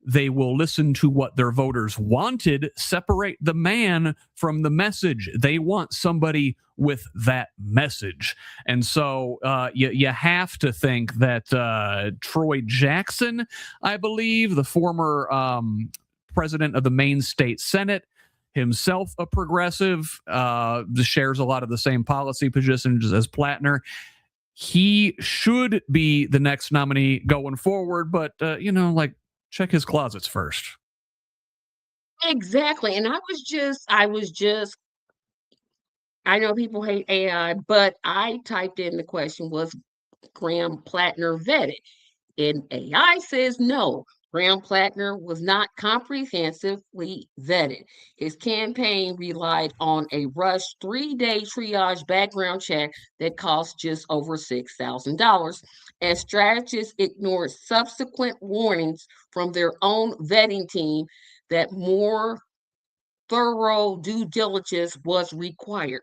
they will listen to what their voters wanted, separate the man from the message. They want somebody with that message. And so you have to think that Troy Jackson, I believe, the former president of the Maine State Senate, himself a progressive, shares a lot of the same policy positions as Plattner. He should be the next nominee going forward, but check his closets first. exactly. And I was just I know people hate AI, but I typed in the question, was Graham Plattner vetted? And AI says no. Graham Plattner was not comprehensively vetted. His campaign relied on a rushed 3-day triage background check that cost just over $6,000. And strategists ignored subsequent warnings from their own vetting team that more thorough due diligence was required.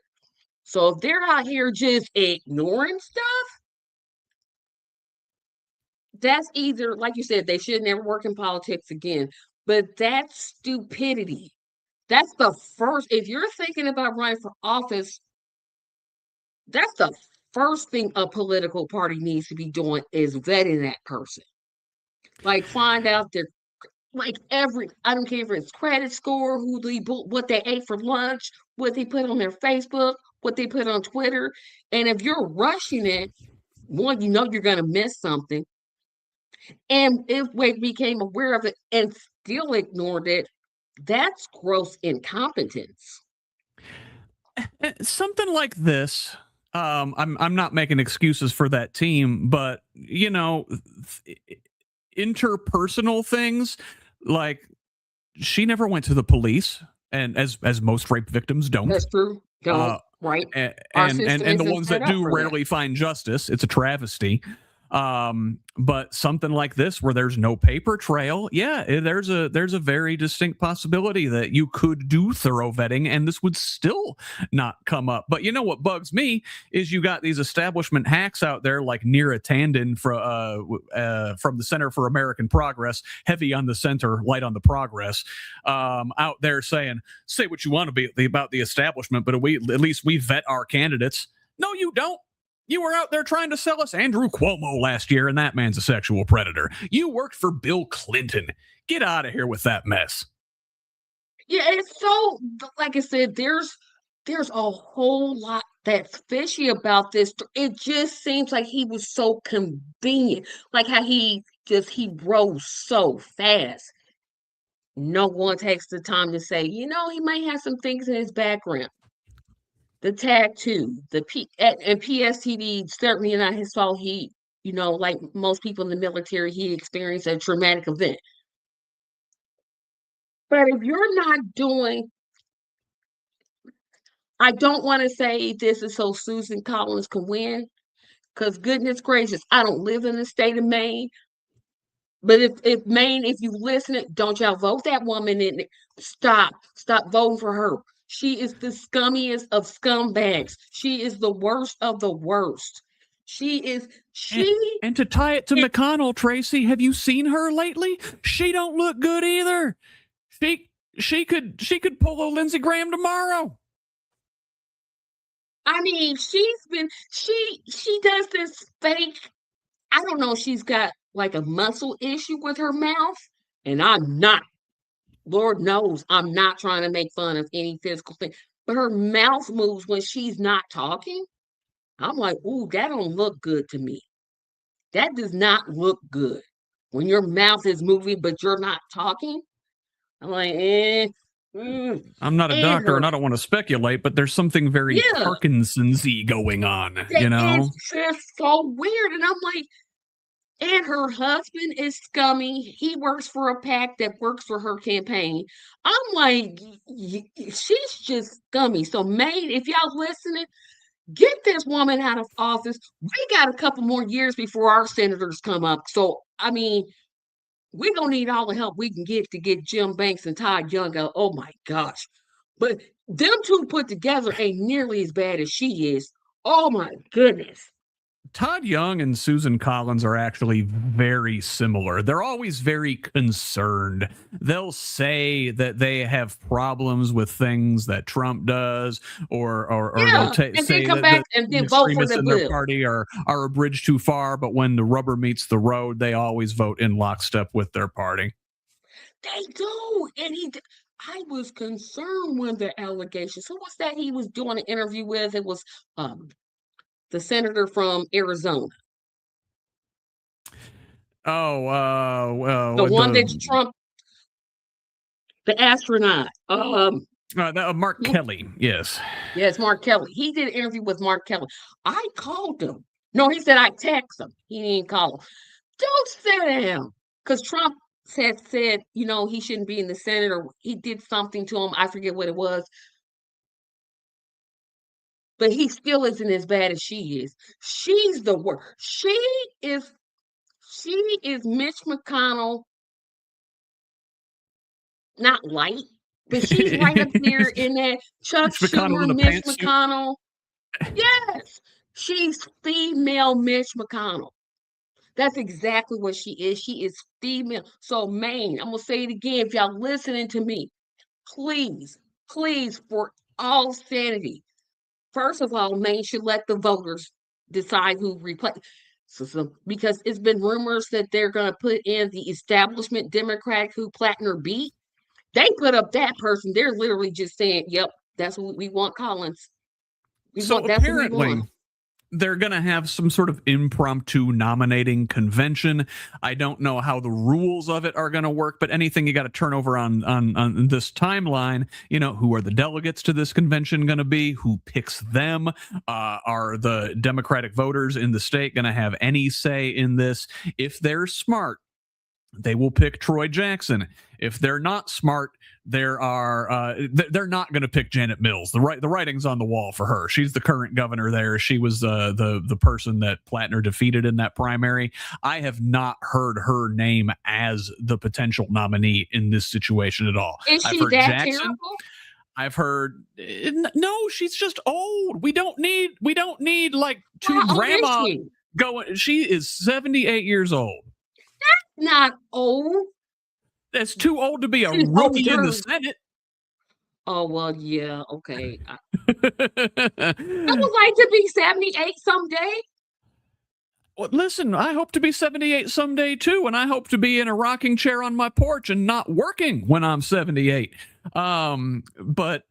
So if they're out here just ignoring stuff, that's either, like you said, they should never work in politics again. But that's stupidity. That's the first, if you're thinking about running for office, that's the first thing a political party needs to be doing is vetting that person. Like find out their like every I don't care if it's credit score, what they ate for lunch, what they put on their Facebook, what they put on Twitter. And if you're rushing it, one, you know you're gonna miss something. And if we became aware of it and still ignored it, that's gross incompetence. Something like this. I'm not making excuses for that team, but interpersonal things, like, she never went to the police, and as most rape victims don't. That's true. Uh, Don't, right? Our and system the isn't ones set that up do for that. rarely find justice. It's a travesty. But something like this where there's no paper trail, yeah, there's a very distinct possibility that you could do thorough vetting and this would still not come up. But you know what bugs me is you got these establishment hacks out there like Neera Tanden from the Center for American Progress, heavy on the center, light on the progress, out there saying, say what you want to be about the establishment, but at least we vet our candidates. No, you don't. You were out there trying to sell us Andrew Cuomo last year, and that man's a sexual predator. You worked for Bill Clinton. Get out of here with that mess. Yeah, it's so like I said, there's a whole lot that's fishy about this. It just seems like he was so convenient, like how he rose so fast. No one takes the time to say, he might have some things in his background. The tattoo, and PSTD, certainly not his fault. Like most people in the military, he experienced a traumatic event. But if you're not doing, I don't want to say this is so Susan Collins can win, because goodness gracious, I don't live in the state of Maine. But if Maine, if you listen, don't y'all vote that woman in. Stop voting for her. She is the scummiest of scumbags. She is the worst of the worst. She is And, she. and to tie it to McConnell, Tracy, have you seen her lately? She don't look good either. She could pull a Lindsey Graham tomorrow. I mean, she does this fake. I don't know if she's got like a muscle issue with her mouth, and I'm not. Lord knows I'm not trying to make fun of any physical thing, but her mouth moves when she's not talking. I'm like, ooh, that don't look good to me. That does not look good. When your mouth is moving, but you're not talking, I'm like, I'm not a and doctor and her, I don't want to speculate, but there's something very yeah, Parkinson's-y going on, it's just so weird. And I'm like, and her husband is scummy. He works for a PAC that works for her campaign. I'm like, she's just scummy. So, Maine, if y'all listening, get this woman out of office. We got a couple more years before our senators come up. So, I mean, we're going to need all the help we can get to get Jim Banks and Todd Young out. Oh my gosh. But them two put together ain't nearly as bad as she is. Oh my goodness. Todd Young and Susan Collins are actually very similar. They're always very concerned. They'll say that they have problems with things that Trump does, or Yeah. they'll And then say come that back and the then vote for extremists the in their bill. party are a bridge too far. But when the rubber meets the road, they always vote in lockstep with their party. They do. I was concerned when the allegations. Who was that he was doing an interview with? It was the senator from Arizona. Oh, The one the that's Trump. The astronaut. Mark Kelly, yes. Yes, Mark Kelly. He did an interview with Mark Kelly. I called him. No, he said I text him. He didn't call him. Don't sit down. Because Trump said, he shouldn't be in the Senate, or he did something to him. I forget what it was. But he still isn't as bad as she is. She's the worst. Is she is Mitch McConnell, not light, but she's right up there in that Chuck Mitch McConnell in Schumer, a Mitch pantsuit. McConnell. Yes, she's female Mitch McConnell. That's exactly what she is. She is female. So, Maine, I'm gonna say it again. If y'all listening to me, please, please, for all sanity, first of all, Maine should let the voters decide who replace. Because it's been rumors that they're going to put in the establishment Democrat who Plattner beat. They put up that person. They're literally just saying, "Yep, that's what we want, Collins. That's what we want." They're going to have some sort of impromptu nominating convention. I don't know how the rules of it are going to work, but anything you got to turn over on this timeline, who are the delegates to this convention going to be? Who picks them? Are the Democratic voters in the state going to have any say in this? If they're smart, they will pick Troy Jackson. If they're not smart, they're not going to pick Janet Mills. The writing's on the wall for her. She's the current governor there. She was the person that Plattner defeated in that primary. I have not heard her name as the potential nominee in this situation at all. Is I've she heard that Jackson. terrible? I've heard no. She's just old. We don't need like two How old is grandmas she? going. She is 78 years old. Not old. That's too old to be a She's rookie in older. the Senate. Oh, well, yeah, okay. I would like to be 78 someday. Well, listen, I hope to be 78 someday too, and I hope to be in a rocking chair on my porch and not working when I'm 78. But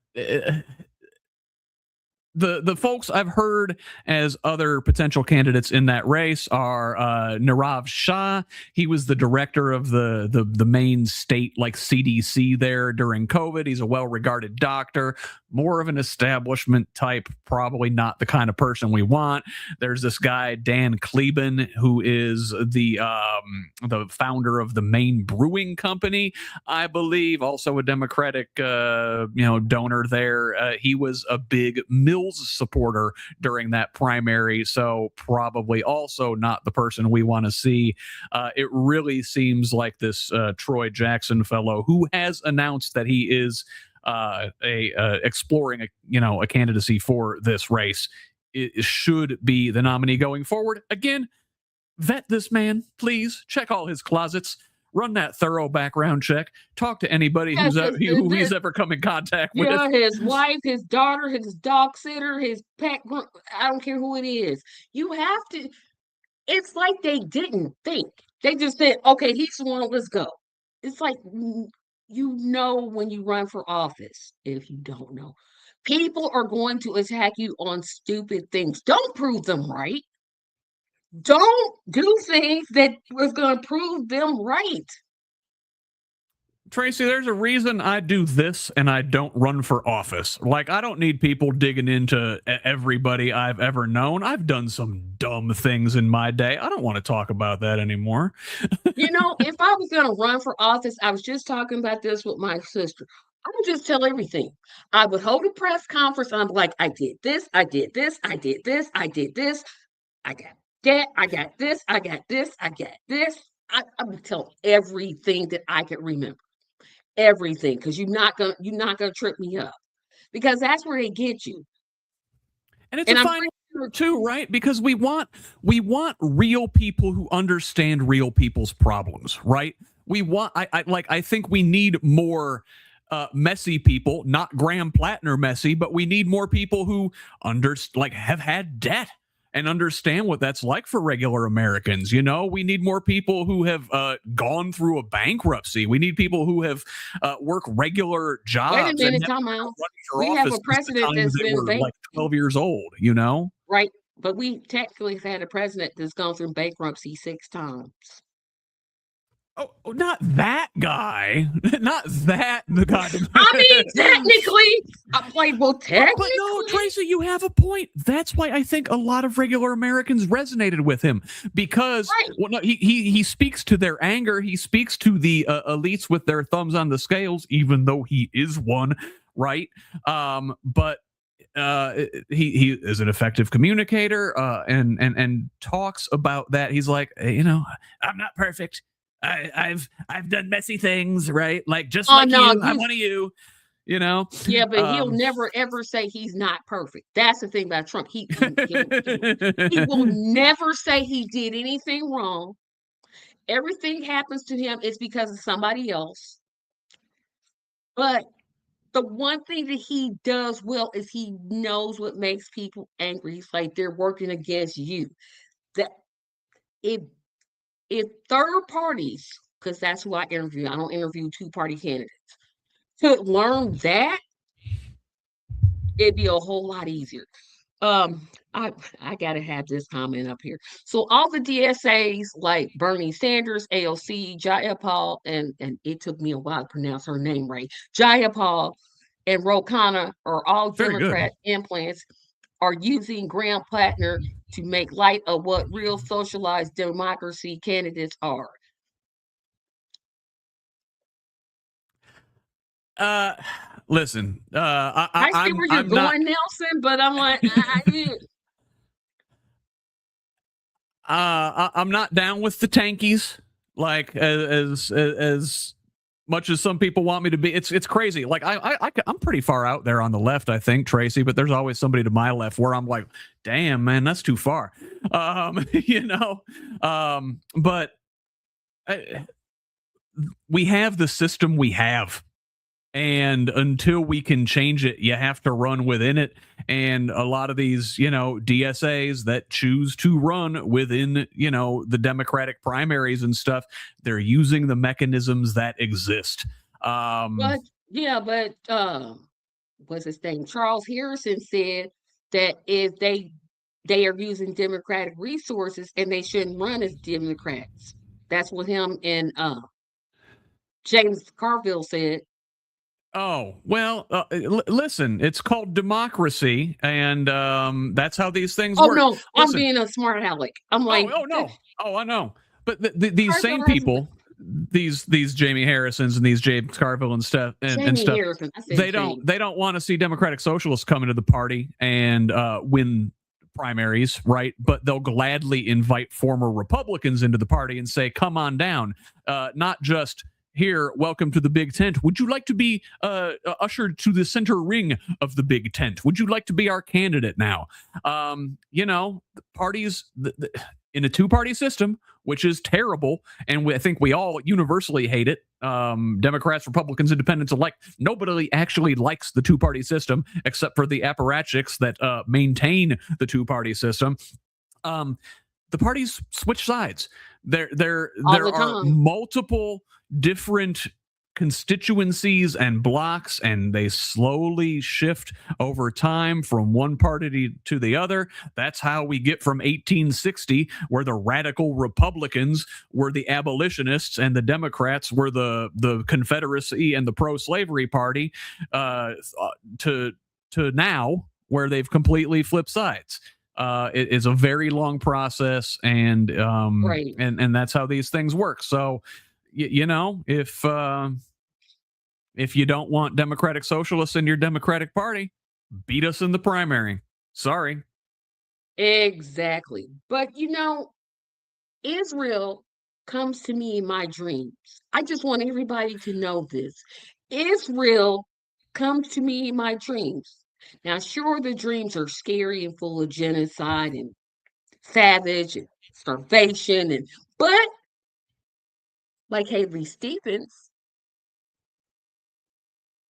the folks I've heard as other potential candidates in that race are Nirav Shah. He was the director of the main state like CDC there during COVID. He's a well-regarded doctor, more of an establishment type, probably not the kind of person we want. There's this guy Dan Kleben, who is the founder of the Maine Brewing Company, I believe, also a Democratic donor there. He was a big Mills supporter during that primary, so probably also not the person we want to see. It really seems like this Troy Jackson fellow, who has announced that he is exploring a candidacy for this race, it should be the nominee going forward. Again, vet this man, please. Check all his closets. Run that thorough background check. Talk to anybody who he's ever come in contact with. Yeah, his wife, his daughter, his dog sitter, his pet. I don't care who it is. You have to. It's like they didn't think. They just said, "Okay, he's the one. Let's go." It's like when you run for office. If you don't know, people are going to attack you on stupid things. Don't prove them right. Don't do things that was going to prove them right. Tracy, there's a reason I do this and I don't run for office. Like, I don't need people digging into everybody I've ever known. I've done some dumb things in my day. I don't want to talk about that anymore. If I was going to run for office, I was just talking about this with my sister. I would just tell everything. I would hold a press conference. I'm like, I did this, I did this, I did this, I did this, I got that, I got this, I got this, I got this. I would tell everything that I could remember. Everything, because you're not gonna trip me up, because that's where they get you. And it's a fine too, right? Because we want real people who understand real people's problems, right? I think we need more messy people, not Graham Plattner messy, but we need more people who have had debt and understand what that's like for regular Americans. We need more people who have gone through a bankruptcy. We need people who have worked regular jobs. Wait a minute, time out. We have a president that's been like 12 years old, Right. But we technically have had a president that's gone through bankruptcy 6 times. Oh, not that guy. Not that the guy. I mean, technically, I'm like, well, technically. But no, Tracy, you have a point. That's why I think a lot of regular Americans resonated with him because Right. well, no, he speaks to their anger. He speaks to the elites with their thumbs on the scales, even though he is one, right? But he is an effective communicator and talks about that. He's like, you know, I'm not perfect. I've done messy things, right? Like just Oh, like no, you, I'm one of you. You know, yeah, but he'll never ever say he's not perfect. That's the thing about Trump. He will never say he did anything wrong. Everything happens to him is because of somebody else. But the one thing that he does well is he knows what makes people angry. He's like they're working against you. That if if third parties, because that's who I interview, I don't interview two-party candidates, could learn that, it'd be a whole lot easier. Um, I gotta have this comment up here. So all the DSAs like Bernie Sanders, AOC, Jayapal, and it took me a while to pronounce her name right. Jayapal and Rokana are all very good. Democrat implants are using Graham Plattner to make light of what real socialized democracy candidates are. Uh, Listen, I see where you're I'm not. going, Nelson, but I'm like, I'm not down with the tankies. Like as much as some people want me to be, it's crazy. Like I'm pretty far out there on the left, I think, Tracy. But there's always somebody to my left where I'm like, damn, man, that's too far. You know, but we have the system we have. And until we can change it, you have to run within it. And a lot of these, you know, DSAs that choose to run within, you know, the Democratic primaries and stuff, they're using the mechanisms that exist. but yeah, but what's his name? Charles Harrison said that if they are using Democratic resources and they shouldn't run as Democrats. That's what him and James Carville said. Oh, well, listen, it's called democracy, and that's how these things Oh work. no, I'm Listen, being a smart aleck. I'm like, oh no. Oh, I know. But these same Carville has people, these Jamie Harrisons and these James Carville and stuff and Jamie stuff, Harrison. I said they James. don't want to see Democratic socialists come into the party and win primaries, right? But they'll gladly invite former Republicans into the party and say, "Come on down," not just here, welcome to the big tent. Would you like to be ushered to the center ring of the big tent? Would you like to be our candidate now? You know, the parties in a two-party system, which is terrible, and I think we all universally hate it. Democrats, Republicans, Independents alike. Nobody actually likes the two-party system except for the apparatchiks that maintain the two-party system. The parties switch sides. There are multiple different constituencies and blocks, and they slowly shift over time from one party to the other. That's how we get from 1860, where the radical Republicans were the abolitionists and the Democrats were the Confederacy and the pro-slavery party, to now, where they've completely flipped sides. It is a very long process, and Right. and that's how these things work. So, you know, if you don't want Democratic Socialists in your Democratic Party, beat us in the primary. Sorry. Exactly. But you know, Israel comes to me in my dreams. I just want everybody to know this. Israel comes to me in my dreams. Now, sure, the dreams are scary and full of genocide and savage and starvation, and but like Haley Stevens,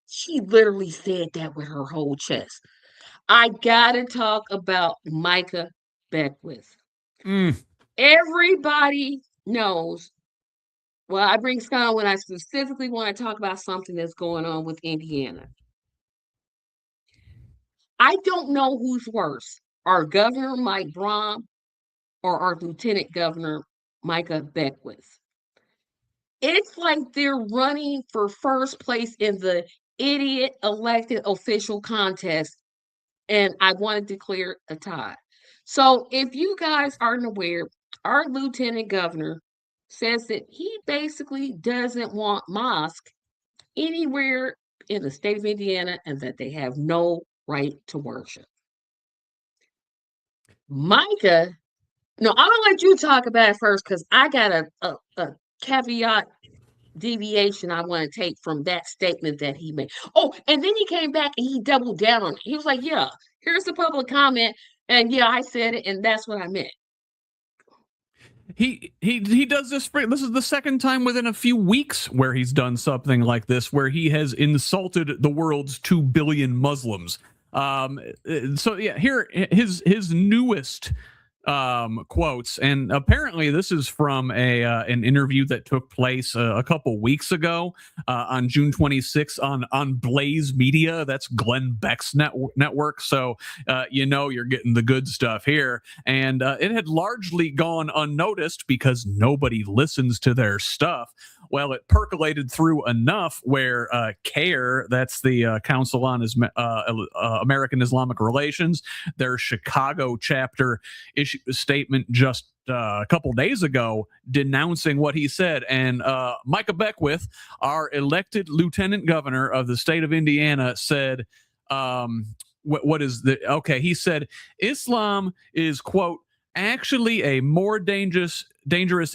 she literally said that with her whole chest. I gotta talk about Micah Beckwith. Mm. Everybody knows. Well, I bring Scott when I specifically want to talk about something that's going on with Indiana. I don't know who's worse, our Governor Mike Braun or our Lieutenant Governor Micah Beckwith. It's like they're running for first place in the idiot elected official contest, and I want to declare a tie. So, if you guys aren't aware, our lieutenant governor says that he basically doesn't want mosque anywhere in the state of Indiana and that they have no right to worship. Micah, no, I'm gonna let you talk about it first because I got a caveat deviation I want to take from that statement that he made. Oh, and then he came back and he doubled down on it. He was like, "Yeah, here's the public comment, and yeah, I said it, and that's what I meant." He does this. This is the second time within a few weeks where he's done something like this, where he has insulted the world's 2 billion Muslims. So yeah, here his newest quotes, and apparently this is from an interview that took place a couple weeks ago on June 26th on Blaze Media. That's Glenn Beck's network. So you're getting the good stuff here, and it had largely gone unnoticed because nobody listens to their stuff. Well, it percolated through enough where CAIR, that's the Council on American Islamic Relations, their Chicago chapter, issued a statement just a couple days ago denouncing what he said. And Micah Beckwith, our elected lieutenant governor of the state of Indiana, said, what is the, okay, he said, Islam is, quote, actually a more dangerous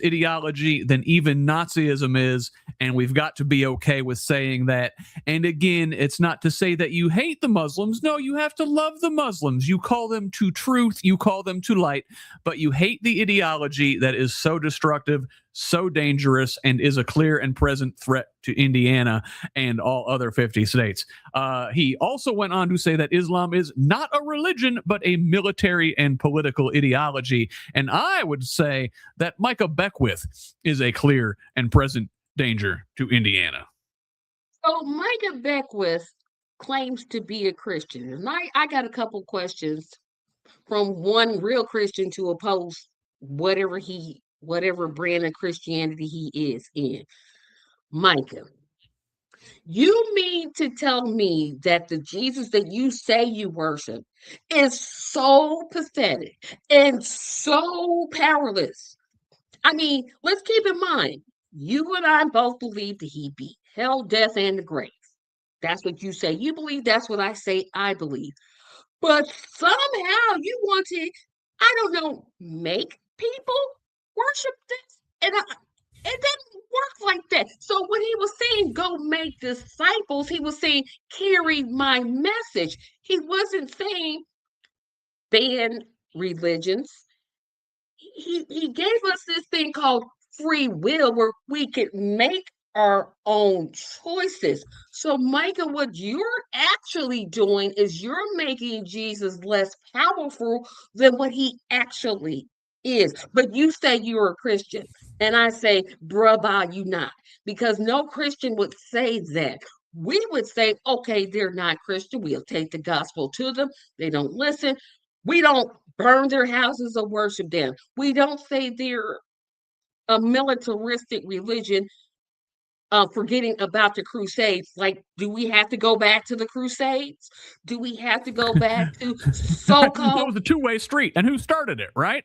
ideology than even Nazism is, and we've got to be okay with saying that. And again, it's not to say that you hate the Muslims. No, you have to love the Muslims. You call them to truth, you call them to light, but you hate the ideology that is so destructive, so dangerous, and is a clear and present threat to Indiana and all other 50 states. He also went on to say that Islam is not a religion, but a military and political ideology. And I would say that Micah Beckwith is a clear and present danger to Indiana. So Micah Beckwith claims to be a Christian, and I got a couple questions from one real Christian to oppose whatever brand of Christianity he is in. Micah, you mean to tell me that the Jesus that you say you worship is so pathetic and so powerless? I mean, let's keep in mind, you and I both believe that he beat hell, death, and the grave. That's what you say. You believe, that's what I say I believe. But somehow you want to, I don't know, make people worship this. And it doesn't work like that. So when he was saying go make disciples, he was saying carry my message. He wasn't saying ban religions. He gave us this thing called free will where we could make our own choices. So, Micah, what you're actually doing is you're making Jesus less powerful than what he actually is. But you say you're a Christian. And I say, bruh, you not. Because no Christian would say that. We would say, okay, they're not Christian. We'll take the gospel to them. They don't listen. We don't burn their houses or worship them. We don't say they're a militaristic religion, forgetting about the Crusades. Like, do we have to go back to the Crusades? Do we have to go back to so-called? It was a two-way street, and who started it, right?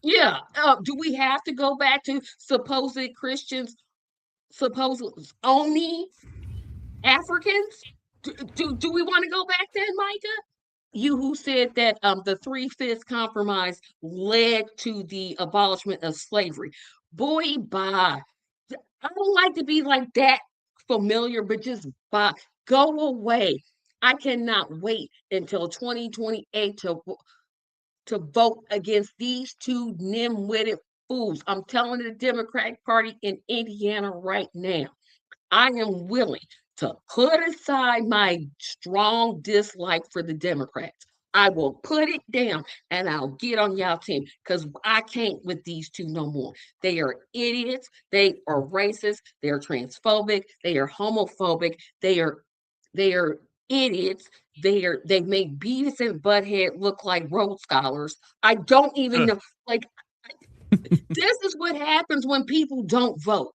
Yeah. Do we have to go back to supposed Christians, supposed only Africans? Do we want to go back then, Micah? You who said that the Three-Fifths Compromise led to the abolishment of slavery. Boy, bye. I don't like to be like that familiar, but just bye. Go away. I cannot wait until 2028 to vote against these two nim-witted fools. I'm telling the Democratic Party in Indiana right now, I am willing to put aside my strong dislike for the Democrats. I will put it down and I'll get on y'all team because I can't with these two no more. They are idiots. They are racist. They are transphobic. They are homophobic. They are idiots. They make Beavis and Butthead look like Rhodes Scholars. I don't even know. Like, this is what happens when people don't vote.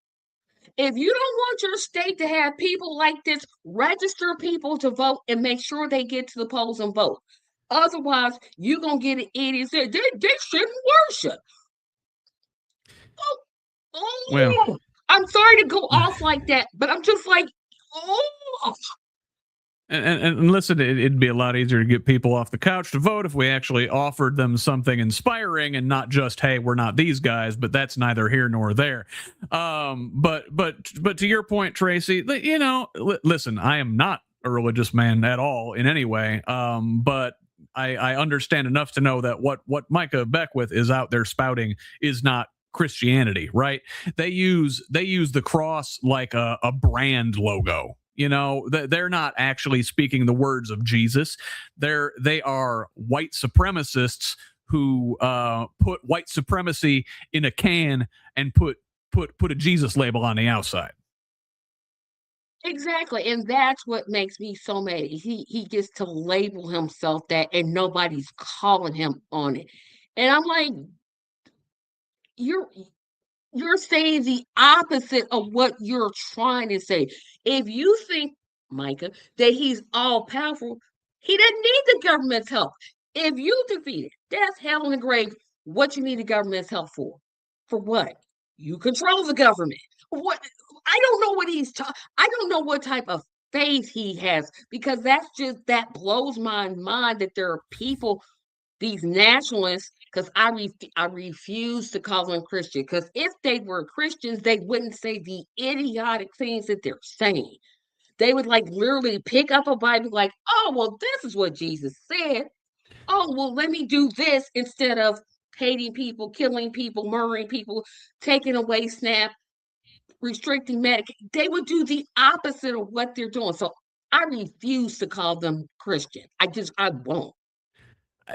If you don't want your state to have people like this, register people to vote and make sure they get to the polls and vote. Otherwise, you're going to get an idiot say they shouldn't worship. Well, Oh, I'm sorry to go off like that, but I'm just like, oh. And listen, it'd be a lot easier to get people off the couch to vote if we actually offered them something inspiring and not just, hey, we're not these guys, but that's neither here nor there. But to your point, Tracy, you know, listen, I am not a religious man at all in any way. But I understand enough to know that what Micah Beckwith is out there spouting is not Christianity, right? They use the cross like a brand logo. You know, they're not actually speaking the words of Jesus. They are white supremacists who put white supremacy in a can and put a Jesus label on the outside. Exactly, and that's what makes me so mad. He gets to label himself that, and nobody's calling him on it. And I'm like, you're you're saying the opposite of what you're trying to say. If you think, Micah, that he's all powerful, he doesn't need the government's help. If you defeat it, death, hell, and the grave, what you need the government's help for? For what? You control the government. What? I don't know what he's talking. I don't know what type of faith he has, because that blows my mind that there are people, these nationalists, because I refuse to call them Christian. Because if they were Christians, they wouldn't say the idiotic things that they're saying. They would like literally pick up a Bible, like, oh, well, this is what Jesus said. Oh, well, let me do this instead of hating people, killing people, murdering people, taking away SNAP, restricting Medicaid. They would do the opposite of what they're doing. So I refuse to call them Christian. I won't.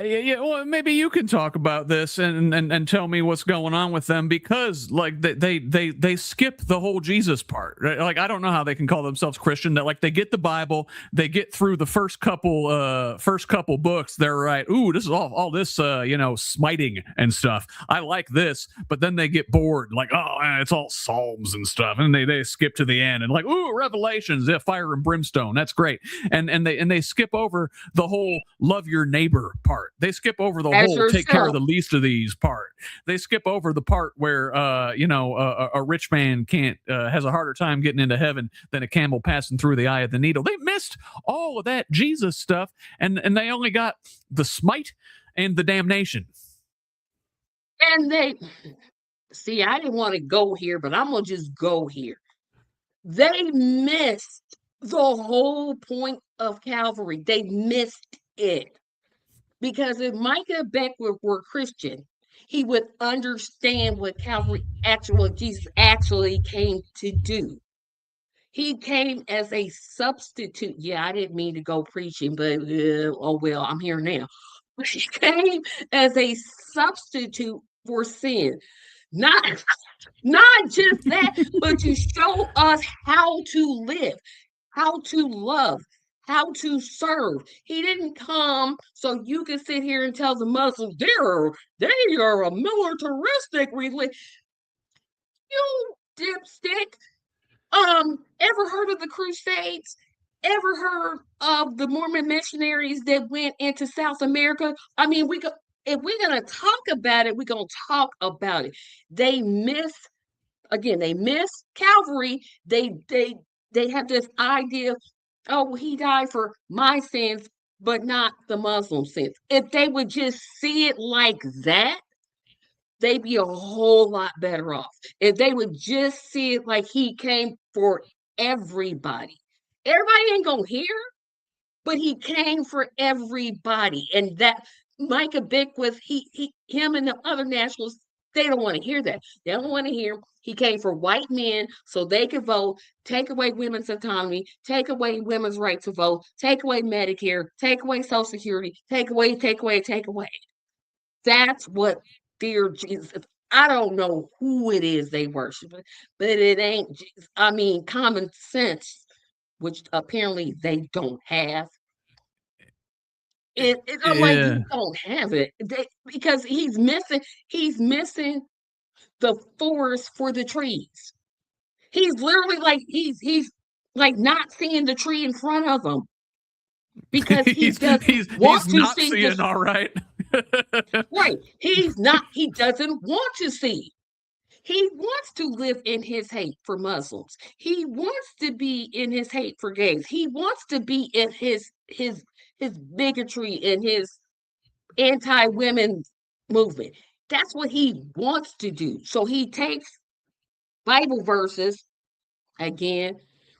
Yeah, well, maybe you can talk about this and tell me what's going on with them, because like they skip the whole Jesus part. Right? Like, I don't know how they can call themselves Christian. That, like, they get the Bible, they get through the first couple books, they're right. Ooh, this is all this smiting and stuff. I like this, but then they get bored. Like, oh, it's all Psalms and stuff, and they skip to the end and like, ooh, Revelations, yeah, fire and brimstone, that's great. And they skip over the whole love your neighbor part. They skip over the whole take care of the least of these part. They skip over the part where a rich man can't has a harder time getting into heaven than a camel passing through the eye of the needle. They missed all of that Jesus stuff, and they only got the smite and the damnation. And they see, I didn't want to go here, but I'm gonna just go here. They missed the whole point of Calvary. They missed it. Because if Micah Beckwith were Christian, he would understand what what Jesus actually came to do. He came as a substitute. Yeah, I didn't mean to go preaching, but oh well, I'm here now. He came as a substitute for sin. Not not just that, but to show us how to live, how to love, how to serve. He didn't come so you can sit here and tell the Muslims they are a militaristic religion. You dipstick. Ever heard of the Crusades? Ever heard of the Mormon missionaries that went into South America? I mean, if we're gonna talk about it, we're gonna talk about it. They miss Calvary. They have this idea, oh, well, he died for my sins, but not the Muslim sins. If they would just see it like that, they'd be a whole lot better off. If they would just see it like he came for everybody. Everybody ain't gonna hear, but he came for everybody. And that Micah Beckwith, him and the other nationalists, they don't want to hear that. They don't want to hear he came for white men so they could vote, take away women's autonomy, take away women's right to vote, take away Medicare, take away Social Security, take away, take away, take away. That's what dear Jesus. I don't know who it is they worship, but it ain't Jesus. I mean, common sense, which apparently they don't have. I'm like, you don't have it because he's missing the forest for the trees. He's literally like he's like not seeing the tree in front of him because he doesn't want he's to not see the seeing all right. right. He's not. He doesn't want to see. He wants to live in his hate for Muslims. He wants to be in his hate for gays. He wants to be in his bigotry and his anti-women movement. That's what he wants to do. So he takes Bible verses again,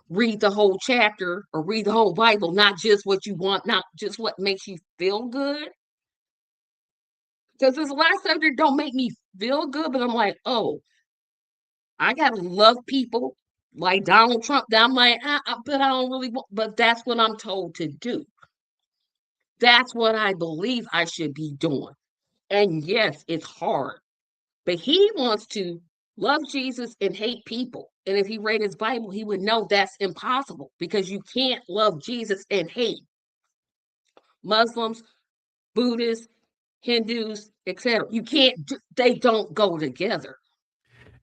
read the whole chapter or read the whole Bible, not just what you want, not just what makes you feel good. Because there's a lot of stuff that don't make me feel good, but I'm like, oh, I gotta love people like Donald Trump. That I'm like, but I don't really want. But that's what I'm told to do. That's what I believe I should be doing. And yes, it's hard, but he wants to love Jesus and hate people. And if he read his Bible, he would know that's impossible because you can't love Jesus and hate Muslims, Buddhists, Hindus, etc. You can't. They don't go together.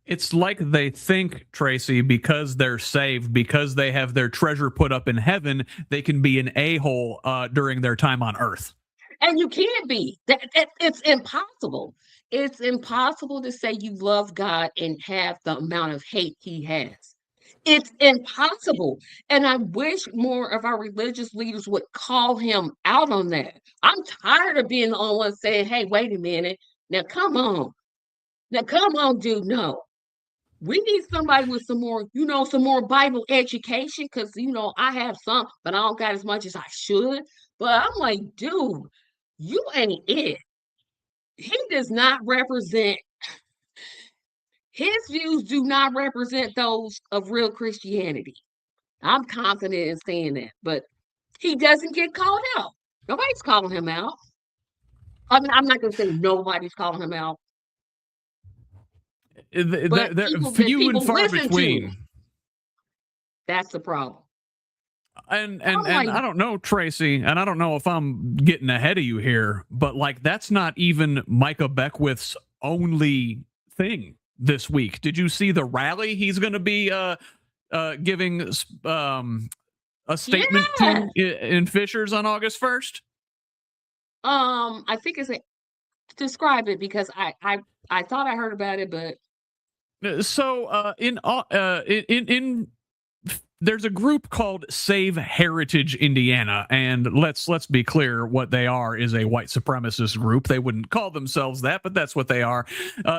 It's like they think, Tracy, because they're saved, because they have their treasure put up in heaven, they can be an a-hole during their time on earth. And you can't be. It's impossible. It's impossible to say you love God and have the amount of hate he has. It's impossible. And I wish more of our religious leaders would call him out on that. I'm tired of being the only one saying, hey, wait a minute. Now, come on. Now, come on, dude. No. We need somebody with some more, some more Bible education because, I have some, but I don't got as much as I should. But I'm like, dude, you ain't it. He does not represent, his views do not represent those of real Christianity. I'm confident in saying that, but he doesn't get called out. Nobody's calling him out. I mean, I'm not going to say nobody's calling him out, but They're people that few and people far listen to, between. that's the problem. And I don't know, Tracy, and I don't know if I'm getting ahead of you here, but like that's not even Micah Beckwith's only thing this week. Did you see the rally he's going to be giving a statement Yeah. to in Fishers on August 1st? I think it's describe it because I thought I heard about it, but So in there's a group called Save Heritage Indiana, and let's be clear, what they are is a white supremacist group. They wouldn't call themselves that, but that's what they are.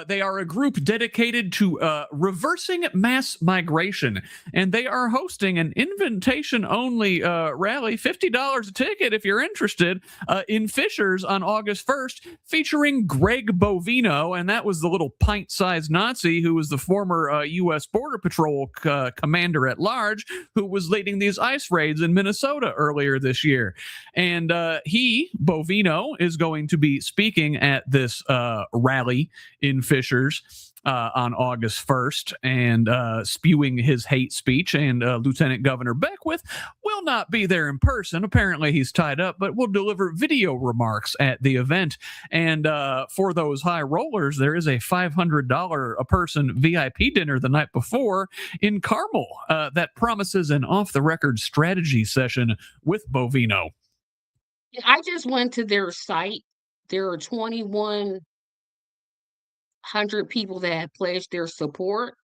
They are a group dedicated to reversing mass migration, and they are hosting an invitation-only rally, $50 a ticket if you're interested, in Fishers on August 1st, featuring Greg Bovino, and that was the little pint-sized Nazi who was the former U.S. Border Patrol commander at large, who was leading these ICE raids in Minnesota earlier this year. And Bovino, is going to be speaking at this rally in Fishers on August 1st and spewing his hate speech. And Lieutenant Governor Beckwith will not be there in person. Apparently he's tied up, but will deliver video remarks at the event. And for those high rollers, there is a $500 a person VIP dinner the night before in Carmel that promises an off-the-record strategy session with Bovino. I just went to their site. There are 2,100 people that have pledged their support.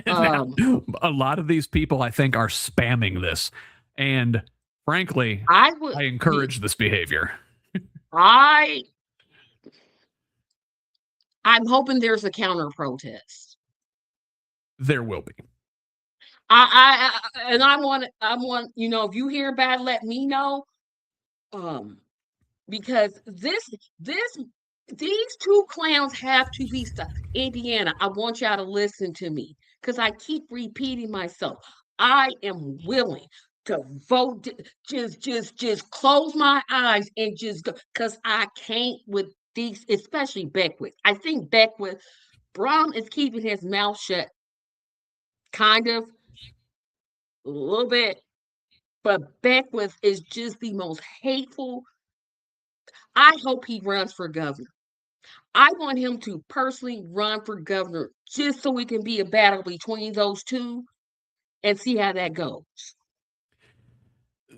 Now, a lot of these people, I think, are spamming this, and frankly, I encourage this behavior. I'm hoping there's a counter protest. There will be. I want, if you hear about it, let me know. Because these two clowns have to be stopped. Indiana, I want y'all to listen to me because I keep repeating myself. I am willing to vote, just close my eyes and just go because I can't with these, especially Beckwith. I think Beckwith, Brom is keeping his mouth shut, kind of, a little bit, but Beckwith is just the most hateful. I hope he runs for governor. I want him to personally run for governor just so it can be a battle between those two and see how that goes.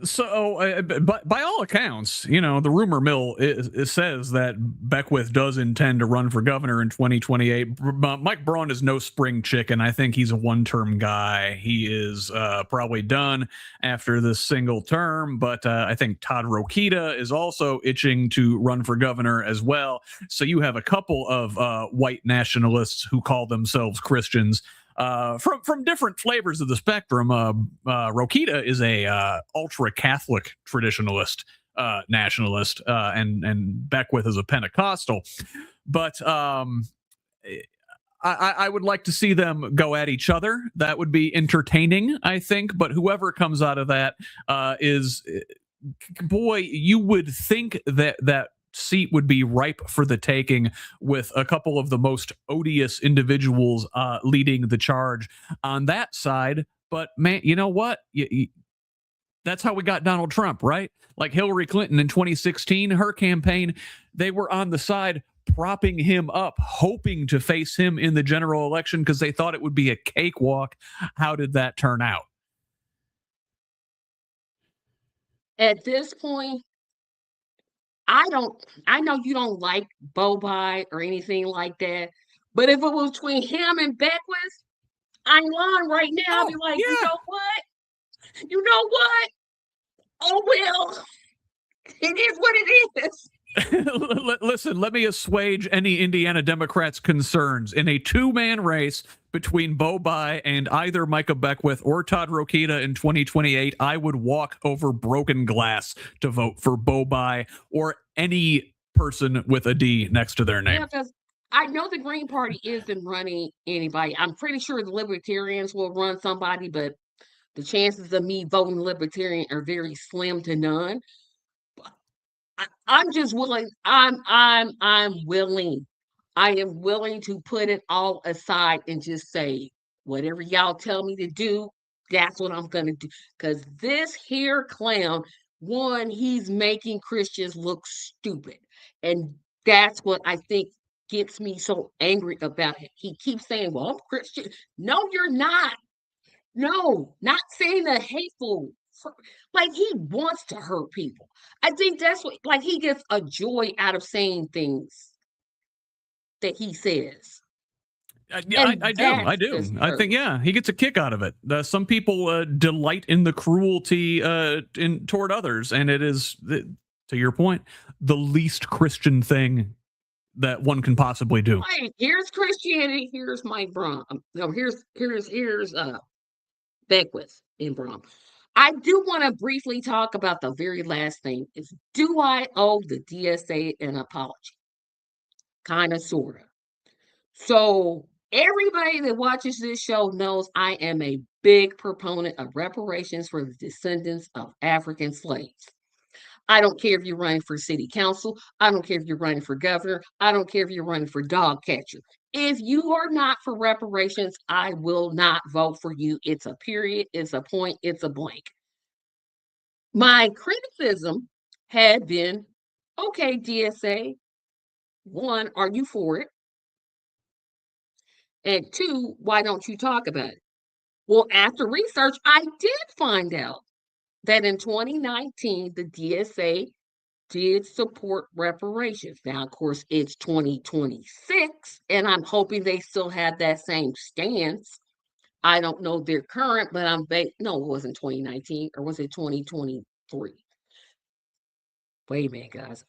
So, but by all accounts, the rumor mill it says that Beckwith does intend to run for governor in 2028. Mike Braun is no spring chicken. I think he's a one-term guy. He is probably done after this single term. But I think Todd Rokita is also itching to run for governor as well. So you have a couple of white nationalists who call themselves Christians from different flavors of the spectrum. Rokita is a ultra Catholic traditionalist nationalist, and Beckwith is a Pentecostal. But I would like to see them go at each other. That would be entertaining, I think. But whoever comes out of that is, boy, you would think that seat would be ripe for the taking, with a couple of the most odious individuals leading the charge on that side. But man, you know what? That's how we got Donald Trump, right? Like Hillary Clinton in 2016, her campaign, they were on the side propping him up, hoping to face him in the general election because they thought it would be a cakewalk. How did that turn out? At this point, I know you don't like Bobi or anything like that, but if it was between him and Beckwith, I'm lying right now. I'd be like, yeah. You know what? Oh, well, it is what it is. Listen, let me assuage any Indiana Democrats' concerns. In a two-man race between Bobi and either Micah Beckwith or Todd Rokita in 2028, I would walk over broken glass to vote for Bobi or any person with a D next to their name. Yeah, because I know the Green Party isn't running anybody. I'm pretty sure the Libertarians will run somebody, but the chances of me voting Libertarian are very slim to none. I'm just willing. I'm willing. I am willing to put it all aside and just say, whatever y'all tell me to do, that's what I'm gonna do. Because this here clown, one, he's making Christians look stupid. And that's what I think gets me so angry about him. He keeps saying, well, I'm Christian. No, you're not. No, not saying the hateful, like he wants to hurt people. I think that's what, like he gets a joy out of saying things that he says. Yeah, And I do. I think, yeah, he gets a kick out of it. Some people delight in the cruelty toward others, and it is, to your point, the least Christian thing that one can possibly do. Right, here's Christianity. Here's Mike Braun. No, here's Beckwith in Braun. I do want to briefly talk about the very last thing: is do I owe the DSA an apology? Kind of, sort of. So everybody that watches this show knows I am a big proponent of reparations for the descendants of African slaves. I don't care if you're running for city council. I don't care if you're running for governor. I don't care if you're running for dog catcher. If you are not for reparations, I will not vote for you. It's a period, it's a point, it's a blank. My criticism had been, okay, DSA, one, are you for it? And two, why don't you talk about it? Well, after research, I did find out that in 2019, the DSA did support reparations. Now, of course, it's 2026, and I'm hoping they still have that same stance. I don't know their current, but no, it wasn't 2019, or was it 2023? Wait a minute, guys.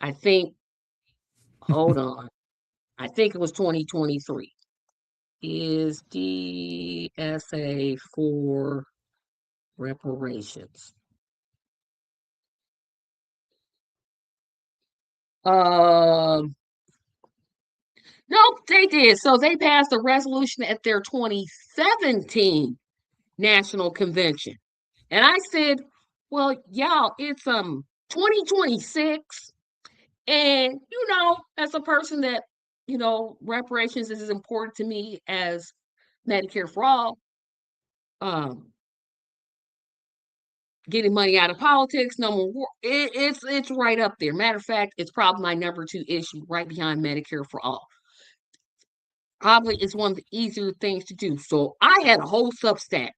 Hold on. I think it was 2023. Is DSA for reparations? Nope, they did. So they passed a resolution at their 2017 National Convention. And I said, well, y'all, it's 2026. And as a person that, reparations is as important to me as Medicare for all, getting money out of politics, no more war. It's right up there. Matter of fact, it's probably my number 2 issue, right behind Medicare for all. probably is one of the easier things to do. So I had a whole Substack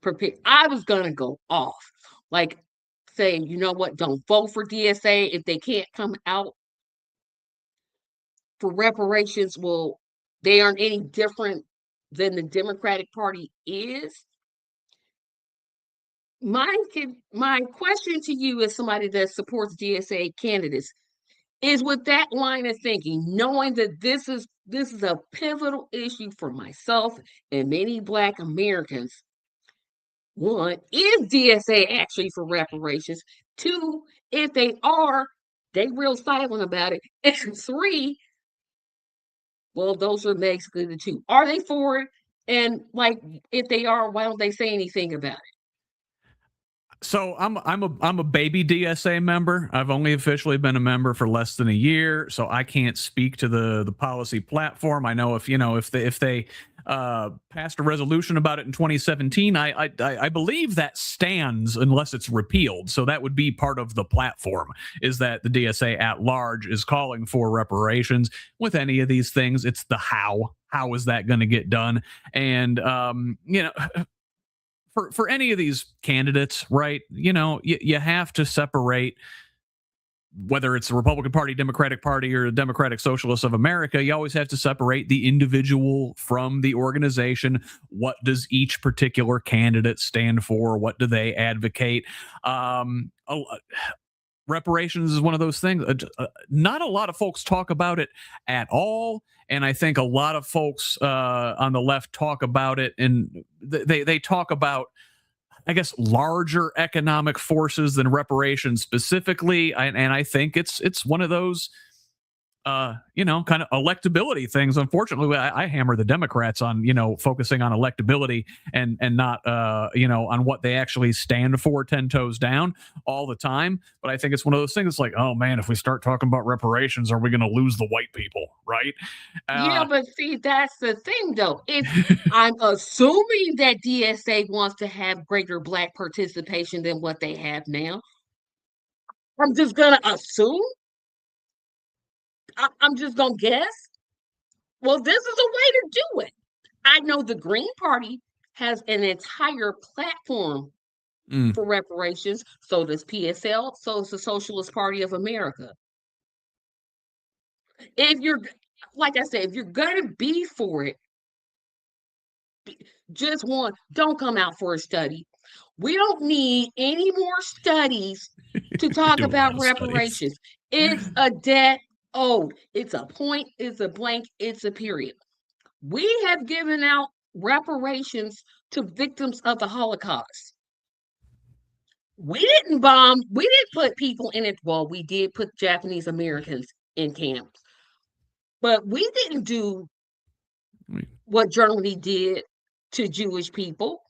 prepared. I was gonna go off, like saying, you know what, don't vote for DSA if they can't come out for reparations. Well, they aren't any different than the Democratic Party is. My question to you, as somebody that supports DSA candidates, is with that line of thinking, knowing that this is a pivotal issue for myself and many Black Americans. One, is DSA actually for reparations? Two, if they are, they real silent about it. And three, well, those are basically the two. Are they for it? And like, if they are, why don't they say anything about it? So I'm a baby DSA member. I've only officially been a member for less than a year, so I can't speak to the policy platform. I know if they passed a resolution about it in 2017, I believe that stands unless it's repealed. So that would be part of the platform, is that the DSA at large is calling for reparations. With any of these things, it's the how. How is that going to get done? And for any of these candidates, right? You have to separate, whether it's the Republican Party, Democratic Party, or the Democratic Socialists of America. You always have to separate the individual from the organization. What does each particular candidate stand for? What do they advocate? Reparations is one of those things. Not a lot of folks talk about it at all. And I think a lot of folks on the left talk about it, and they talk about, I guess, larger economic forces than reparations specifically. And I think it's one of those, kind of electability things. Unfortunately, I hammer the Democrats on, focusing on electability and not, on what they actually stand for 10 toes down all the time. But I think it's one of those things like, oh man, if we start talking about reparations, are we going to lose the white people? Right. Yeah, but see, that's the thing though. If I'm assuming that DSA wants to have greater Black participation than what they have now, I'm just gonna assume. I'm just gonna guess. Well, this is a way to do it. I know the Green Party has an entire platform for reparations. So does PSL. So does the Socialist Party of America. If you're, like I said, if you're gonna be for it, just don't come out for a study. We don't need any more studies to talk about reparations. It's a debt owed. It's a point, it's a blank, it's a period. We have given out reparations to victims of the Holocaust. We didn't put people in it. Well, we did put Japanese Americans in camps, but we didn't do what Germany did to Jewish people.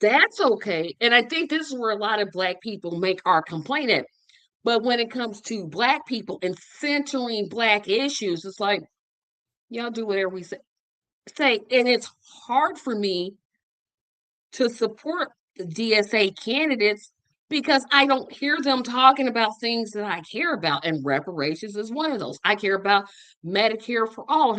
That's okay. And I think this is where a lot of Black people make our complaint at. But when it comes to Black people and centering Black issues, it's like, y'all do whatever we say. And it's hard for me to support the DSA candidates because I don't hear them talking about things that I care about. And reparations is one of those. I care about Medicare for all.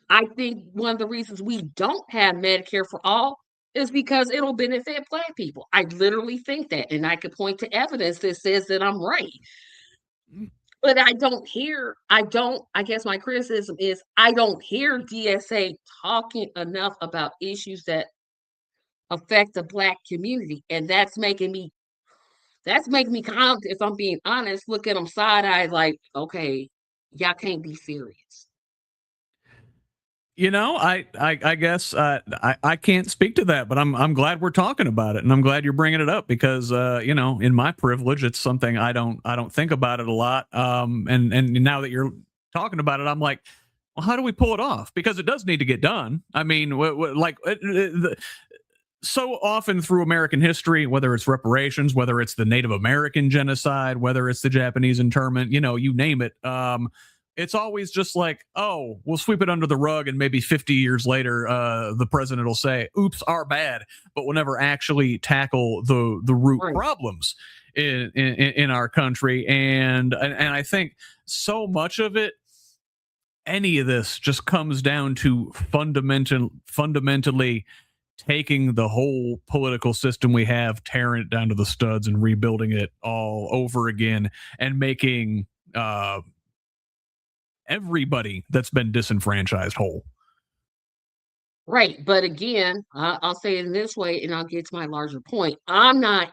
I think one of the reasons we don't have Medicare for all is because it'll benefit Black people. I literally think that, and I could point to evidence that says that I'm right. But I guess my criticism is I don't hear DSA talking enough about issues that affect the Black community. And that's making me kind of, if I'm being honest, look at them side-eye like, okay, y'all can't be serious. I guess I can't speak to that, but I'm glad we're talking about it, and I'm glad you're bringing it up because in my privilege, it's something I don't think about it a lot. And now that you're talking about it, I'm like, well, how do we pull it off? Because it does need to get done. I mean, so often through American history, whether it's reparations, whether it's the Native American genocide, whether it's the Japanese internment, you name it. It's always just like, oh, we'll sweep it under the rug, and maybe 50 years later, the president will say, "Oops, our bad," but we'll never actually tackle the root problems in our country. And I think so much of it any of this just comes down to fundamentally taking the whole political system we have, tearing it down to the studs, and rebuilding it all over again, and making everybody that's been disenfranchised whole. Right. But again, I'll say it in this way, and I'll get to my larger point. I'm not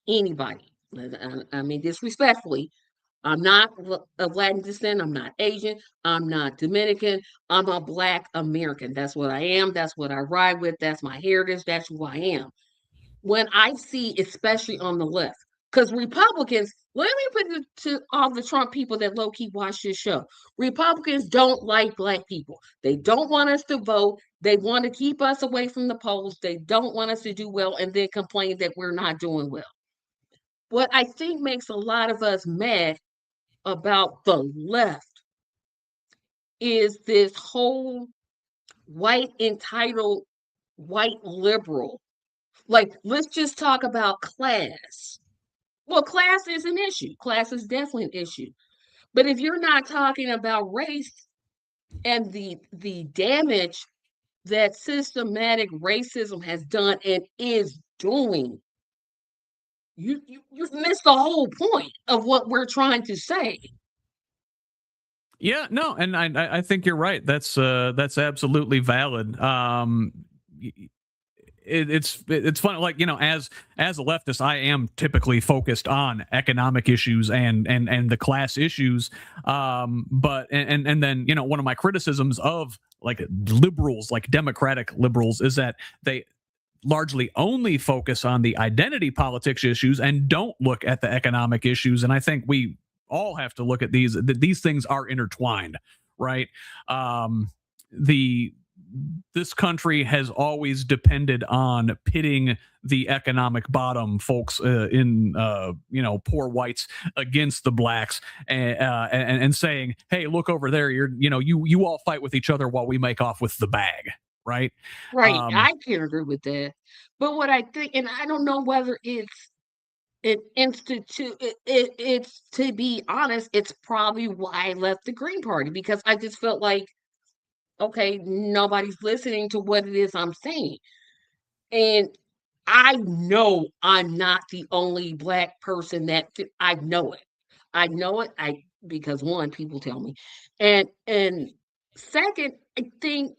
anybody. I mean, disrespectfully, I'm not of Latin descent. I'm not Asian. I'm not Dominican. I'm a Black American. That's what I am. That's what I ride with. That's my heritage. That's who I am. When I see, especially on the left, because Republicans, let me put it to all the Trump people that low key watch this show. Republicans don't like Black people. They don't want us to vote. They want to keep us away from the polls. They don't want us to do well and then complain that we're not doing well. What I think makes a lot of us mad about the left is this whole white entitled white liberal. Like, let's just talk about class. Well, class is an issue. Class is definitely an issue. But if you're not talking about race and the damage that systematic racism has done and is doing, you've missed the whole point of what we're trying to say. Yeah, no, and I think you're right. That's absolutely valid. It's fun, like, you know, as a leftist, I am typically focused on economic issues and the class issues, but then, you know, one of my criticisms of like liberals, like democratic liberals, is that they largely only focus on the identity politics issues and don't look at the economic issues. And I think we all have to look at these things are intertwined, right? This country has always depended on pitting the economic bottom folks in poor whites against the blacks, and saying, hey, look over there, you all fight with each other while we make off with the bag, right? Right. I can agree with that. But what I think, and I don't know whether it's an institute, it's, to be honest, it's probably why I left the Green Party, because I just felt like, okay, nobody's listening to what it is I'm saying. And I know I'm not the only Black person I know it. I know it. Because one, people tell me. And second, I think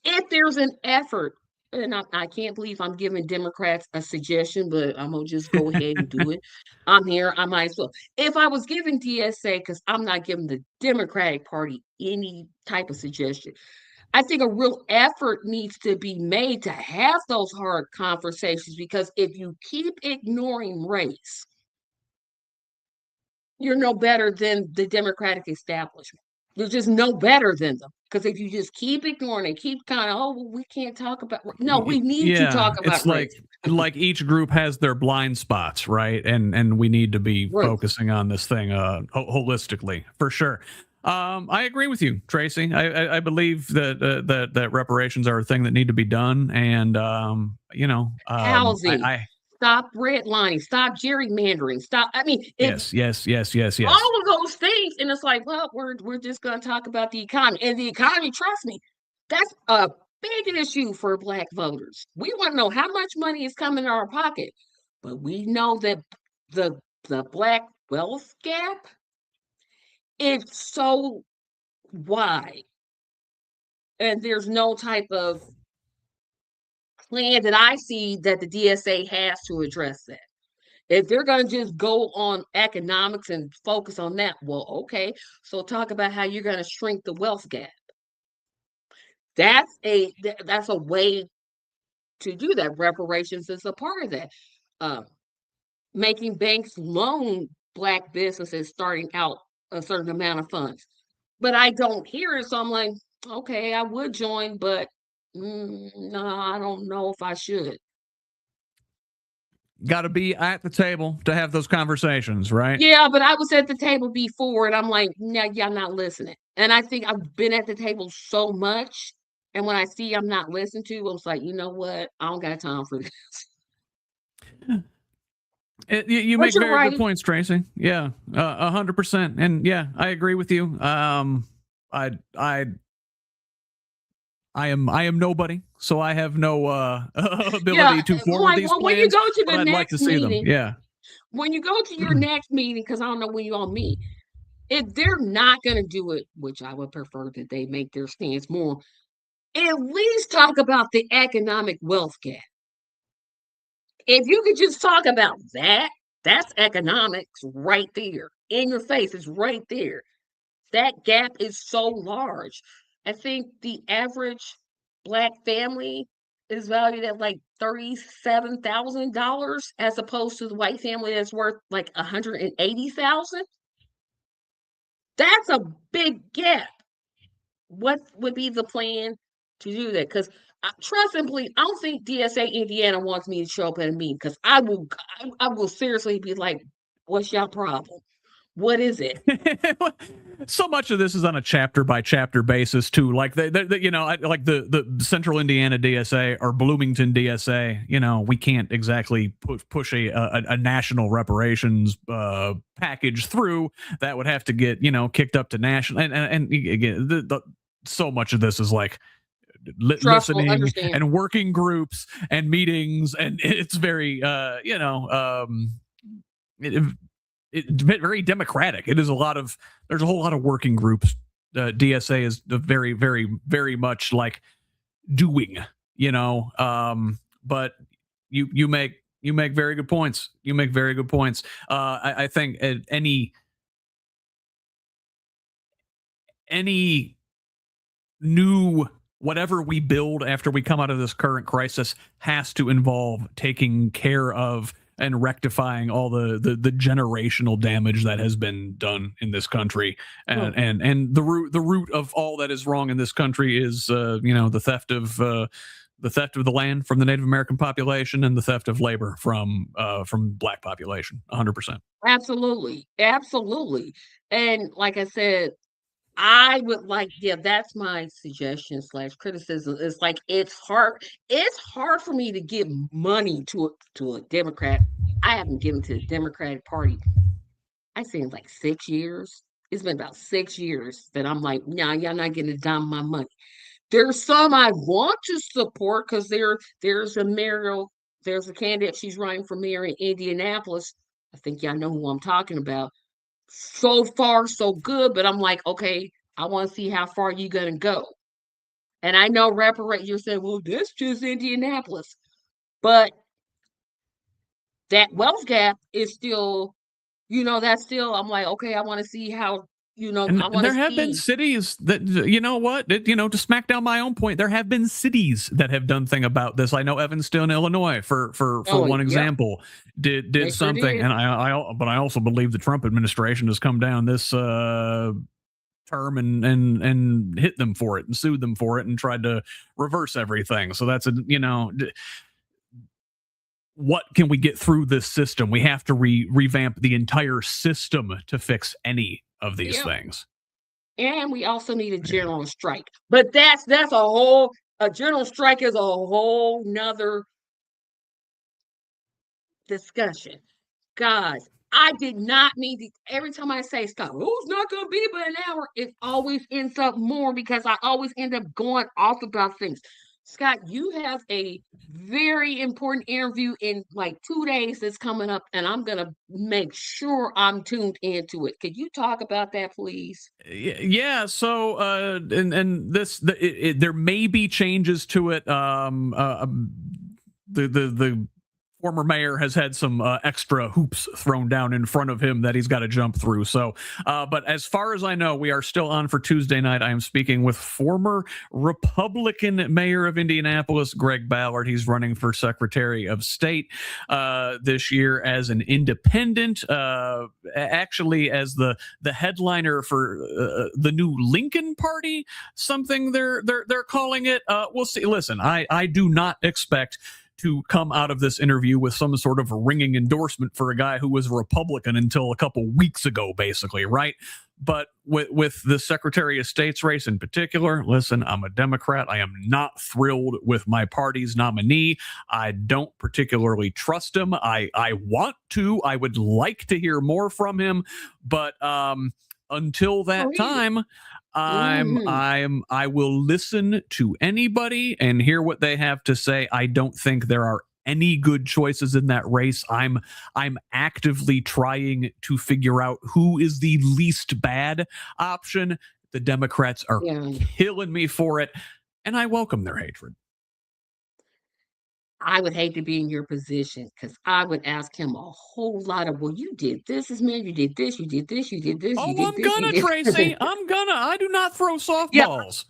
if there's an effort, and I can't believe I'm giving Democrats a suggestion, but I'm gonna just go ahead and do it. I'm here, I might as well. If I was giving DSA, because I'm not giving the Democratic Party any type of suggestion, I think a real effort needs to be made to have those hard conversations, because if you keep ignoring race, you're no better than the Democratic establishment. You're just no better than them. Because if you just keep ignoring it, keep kind of, oh, well, we can't talk about. No, we need to talk about it's race. like each group has their blind spots, right? And we need to be focusing on this thing holistically, for sure. I agree with you, Tracy. I believe that reparations are a thing that need to be done, and housing. Stop redlining, stop gerrymandering, stop. I mean, yes. All of those things, and it's like, well, we're just going to talk about the economy, and the economy. Trust me, that's a big issue for Black voters. We want to know how much money is coming in our pocket, but we know that the Black wealth gap is so wide, and there's no type of plan that I see that the DSA has to address that. If they're going to just go on economics and focus on that, well, okay. So talk about how you're going to shrink the wealth gap. That's a way to do that. Reparations is a part of that. Making banks loan Black businesses starting out a certain amount of funds. But I don't hear it, so I'm like, okay, I would join, but no, I don't know if I should. Got to be at the table to have those conversations, right? Yeah, but I was at the table before, and I'm like, no, y'all not listening. And I think I've been at the table so much, and when I see I'm not listened to, I was like, you know what? I don't got time for this. You make very good points, Tracy. Yeah, 100%. And yeah, I agree with you. I am nobody, so I have no ability to forward like, these well, when you plans, go to but the I'd like to next see them. meeting, Yeah. when you go to your next meeting, because I don't know when you all meet, if they're not going to do it, which I would prefer that they make their stance more, at least talk about the economic wealth gap. If you could just talk about that, that's economics right there in your face. It's right there. That gap is so large. I think the average Black family is valued at like $37,000 as opposed to the white family that's worth like 180,000. That's a big gap. What would be the plan to do that? Because trust and believe, I don't think DSA Indiana wants me to show up at a meeting because I will seriously be like, "What's your problem? What is it?" So much of this is on a chapter by chapter basis too. Like like the Central Indiana DSA or Bloomington DSA. You know, we can't exactly push a national reparations package through. That would have to get kicked up to national. And again, so much of this is like Trustful, listening understand. and working groups and meetings, and it's very very democratic. It is there's a whole lot of working groups. DSA is very, very, very much like doing, but you make very good points. You make very good points. I think any new whatever we build after we come out of this current crisis has to involve taking care of and rectifying all the generational damage that has been done in this country, and the root of all that is wrong in this country is the theft of the land from the Native American population and the theft of labor from Black population. 100%. Absolutely, absolutely. And like I said, I would like, yeah, that's my suggestion slash criticism. It's like it's hard for me to give money to a Democrat. I haven't given to the Democratic Party, I say in like 6 years. It's been about 6 years that I'm like, nah, y'all not getting a dime of my money. There's some I want to support because there's a candidate, she's running for mayor in Indianapolis. I think y'all know who I'm talking about. So far, so good, but I'm like, okay, I want to see how far you gonna go. And I know reparate, you're saying, well, that's just Indianapolis. But that wealth gap is still, that's still, I'm like, okay, I want to see how, And I want to there have been see. cities that, to smack down my own point, there have been cities that have done thing about this. I know Evanston, Illinois, for Oh, one yep, example, did they sure something. did. And but I also believe the Trump administration has come down this term and hit them for it and sued them for it and tried to reverse everything. So that's what can we get through this system? We have to revamp the entire system to fix any of these Yep. things. And we also need a general strike. But a general strike is a whole nother discussion. Guys, I did not mean to, every time I say stuff, oh, it's not going to be but an hour, it always ends up more because I always end up going off about things. Scott, you have a very important interview in like 2 days that's coming up, and I'm going to make sure I'm tuned into it. Could you talk about that, please? Yeah. So, and this, there may be changes to it. The former mayor has had some extra hoops thrown down in front of him that he's got to jump through. So, but as far as I know, we are still on for Tuesday night. I am speaking with former Republican mayor of Indianapolis, Greg Ballard. He's running for Secretary of State this year as an independent, actually as the headliner for the new Lincoln Party, something they're calling it. We'll see. Listen, I do not expect to come out of this interview with some sort of ringing endorsement for a guy who was a Republican until a couple weeks ago, basically, right? But with the Secretary of State's race in particular, listen, I'm a Democrat. I am not thrilled with my party's nominee. I don't particularly trust him. I would like to hear more from him, but until that time, I will listen to anybody and hear what they have to say. I don't think there are any good choices in that race. I'm actively trying to figure out who is the least bad option. The Democrats are killing me for it, and I welcome their hatred. I would hate to be in your position because I would ask him a whole lot of, well, you did this, man, you did this, you did this, you did this, you did I'm this. gonna, Tracy. I do not throw softballs.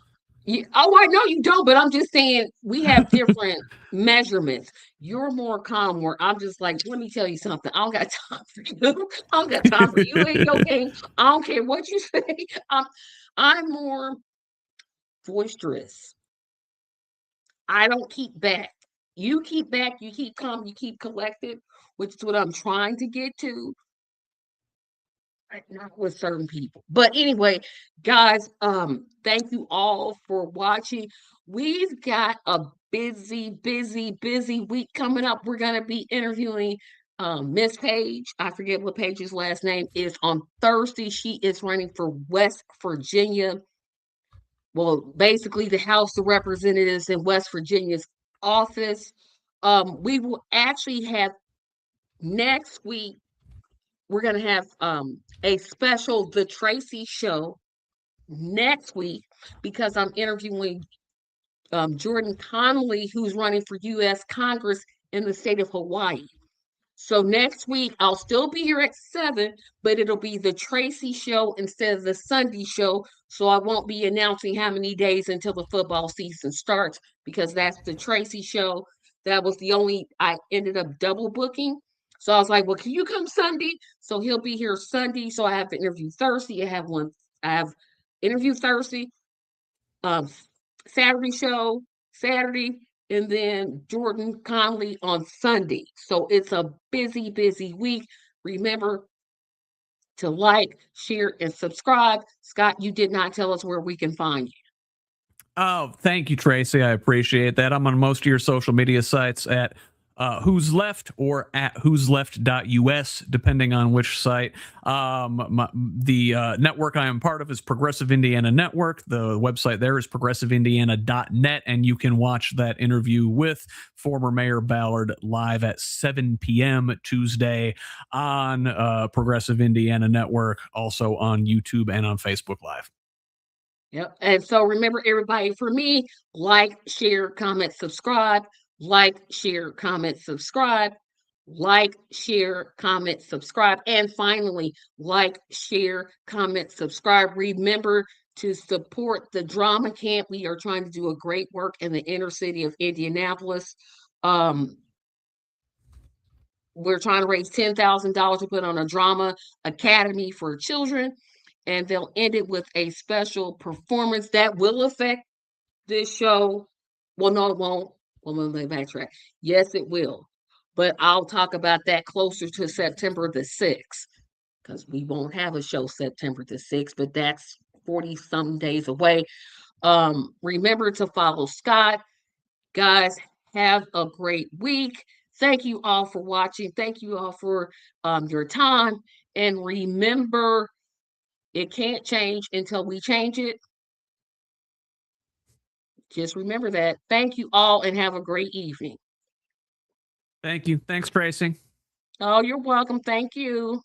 Yeah. Oh, I know you don't, but I'm just saying we have different measurements. You're more calm, where I'm just like, let me tell you something. I don't got time for you. I don't got time for you in your game. I don't care what you say. I'm more boisterous. I don't keep back. You keep back, you keep calm, you keep collected, which is what I'm trying to get to. Not with certain people. But anyway, guys, thank you all for watching. We've got a busy week coming up. We're gonna be interviewing Miss Page. I forget what Page's last name is. On Thursday, she is running for West Virginia. Well, basically the House of Representatives in West Virginia's office. We will actually have next week, we're going to have a special The Tracy Show next week because I'm interviewing Jordan Connolly, who's running for U.S. Congress in the state of Hawaii. So next week, I'll still be here at 7, but it'll be the Tracy Show instead of the Sunday show. So I won't be announcing how many days until the football season starts because that's the Tracy Show. That was the only, I ended up double booking. So I was like, well, can you come Sunday? So he'll be here Sunday. So I have to interview Thursday. I have interview Thursday, um, Saturday show, Saturday, and then Jordan Conley on Sunday. So it's a busy week. Remember to like, share, and subscribe. Scott, you did not tell us where we can find you. Oh, thank you, Tracy. I appreciate that. I'm on most of your social media sites at Who's Left or at who'sleft.us, depending on which site. The network I am part of is Progressive Indiana Network. The website there is progressiveindiana.net, and you can watch that interview with former Mayor Ballard live at 7 p.m. Tuesday on Progressive Indiana Network, also on YouTube and on Facebook Live. Yep. And so remember, everybody, for me, like, share, comment, subscribe. Like, share, comment, subscribe. Like, share, comment, subscribe. And finally, like, share, comment, subscribe. Remember to support the drama camp. We are trying to do a great work in the inner city of Indianapolis. We're trying to raise $10,000 to put on a drama academy for children, and they'll end it with a special performance that will affect this show. Well, no, it won't. Well, let me backtrack. Yes, it will. But I'll talk about that closer to September the 6th, because we won't have a show September the 6th, but that's 40-some days away. Remember to follow Scott. Guys, have a great week. Thank you all for watching. Thank you all for your time. And remember, it can't change until we change it. Just remember that. Thank you all and have a great evening. Thank you. Thanks, Tracy. Oh, you're welcome. Thank you.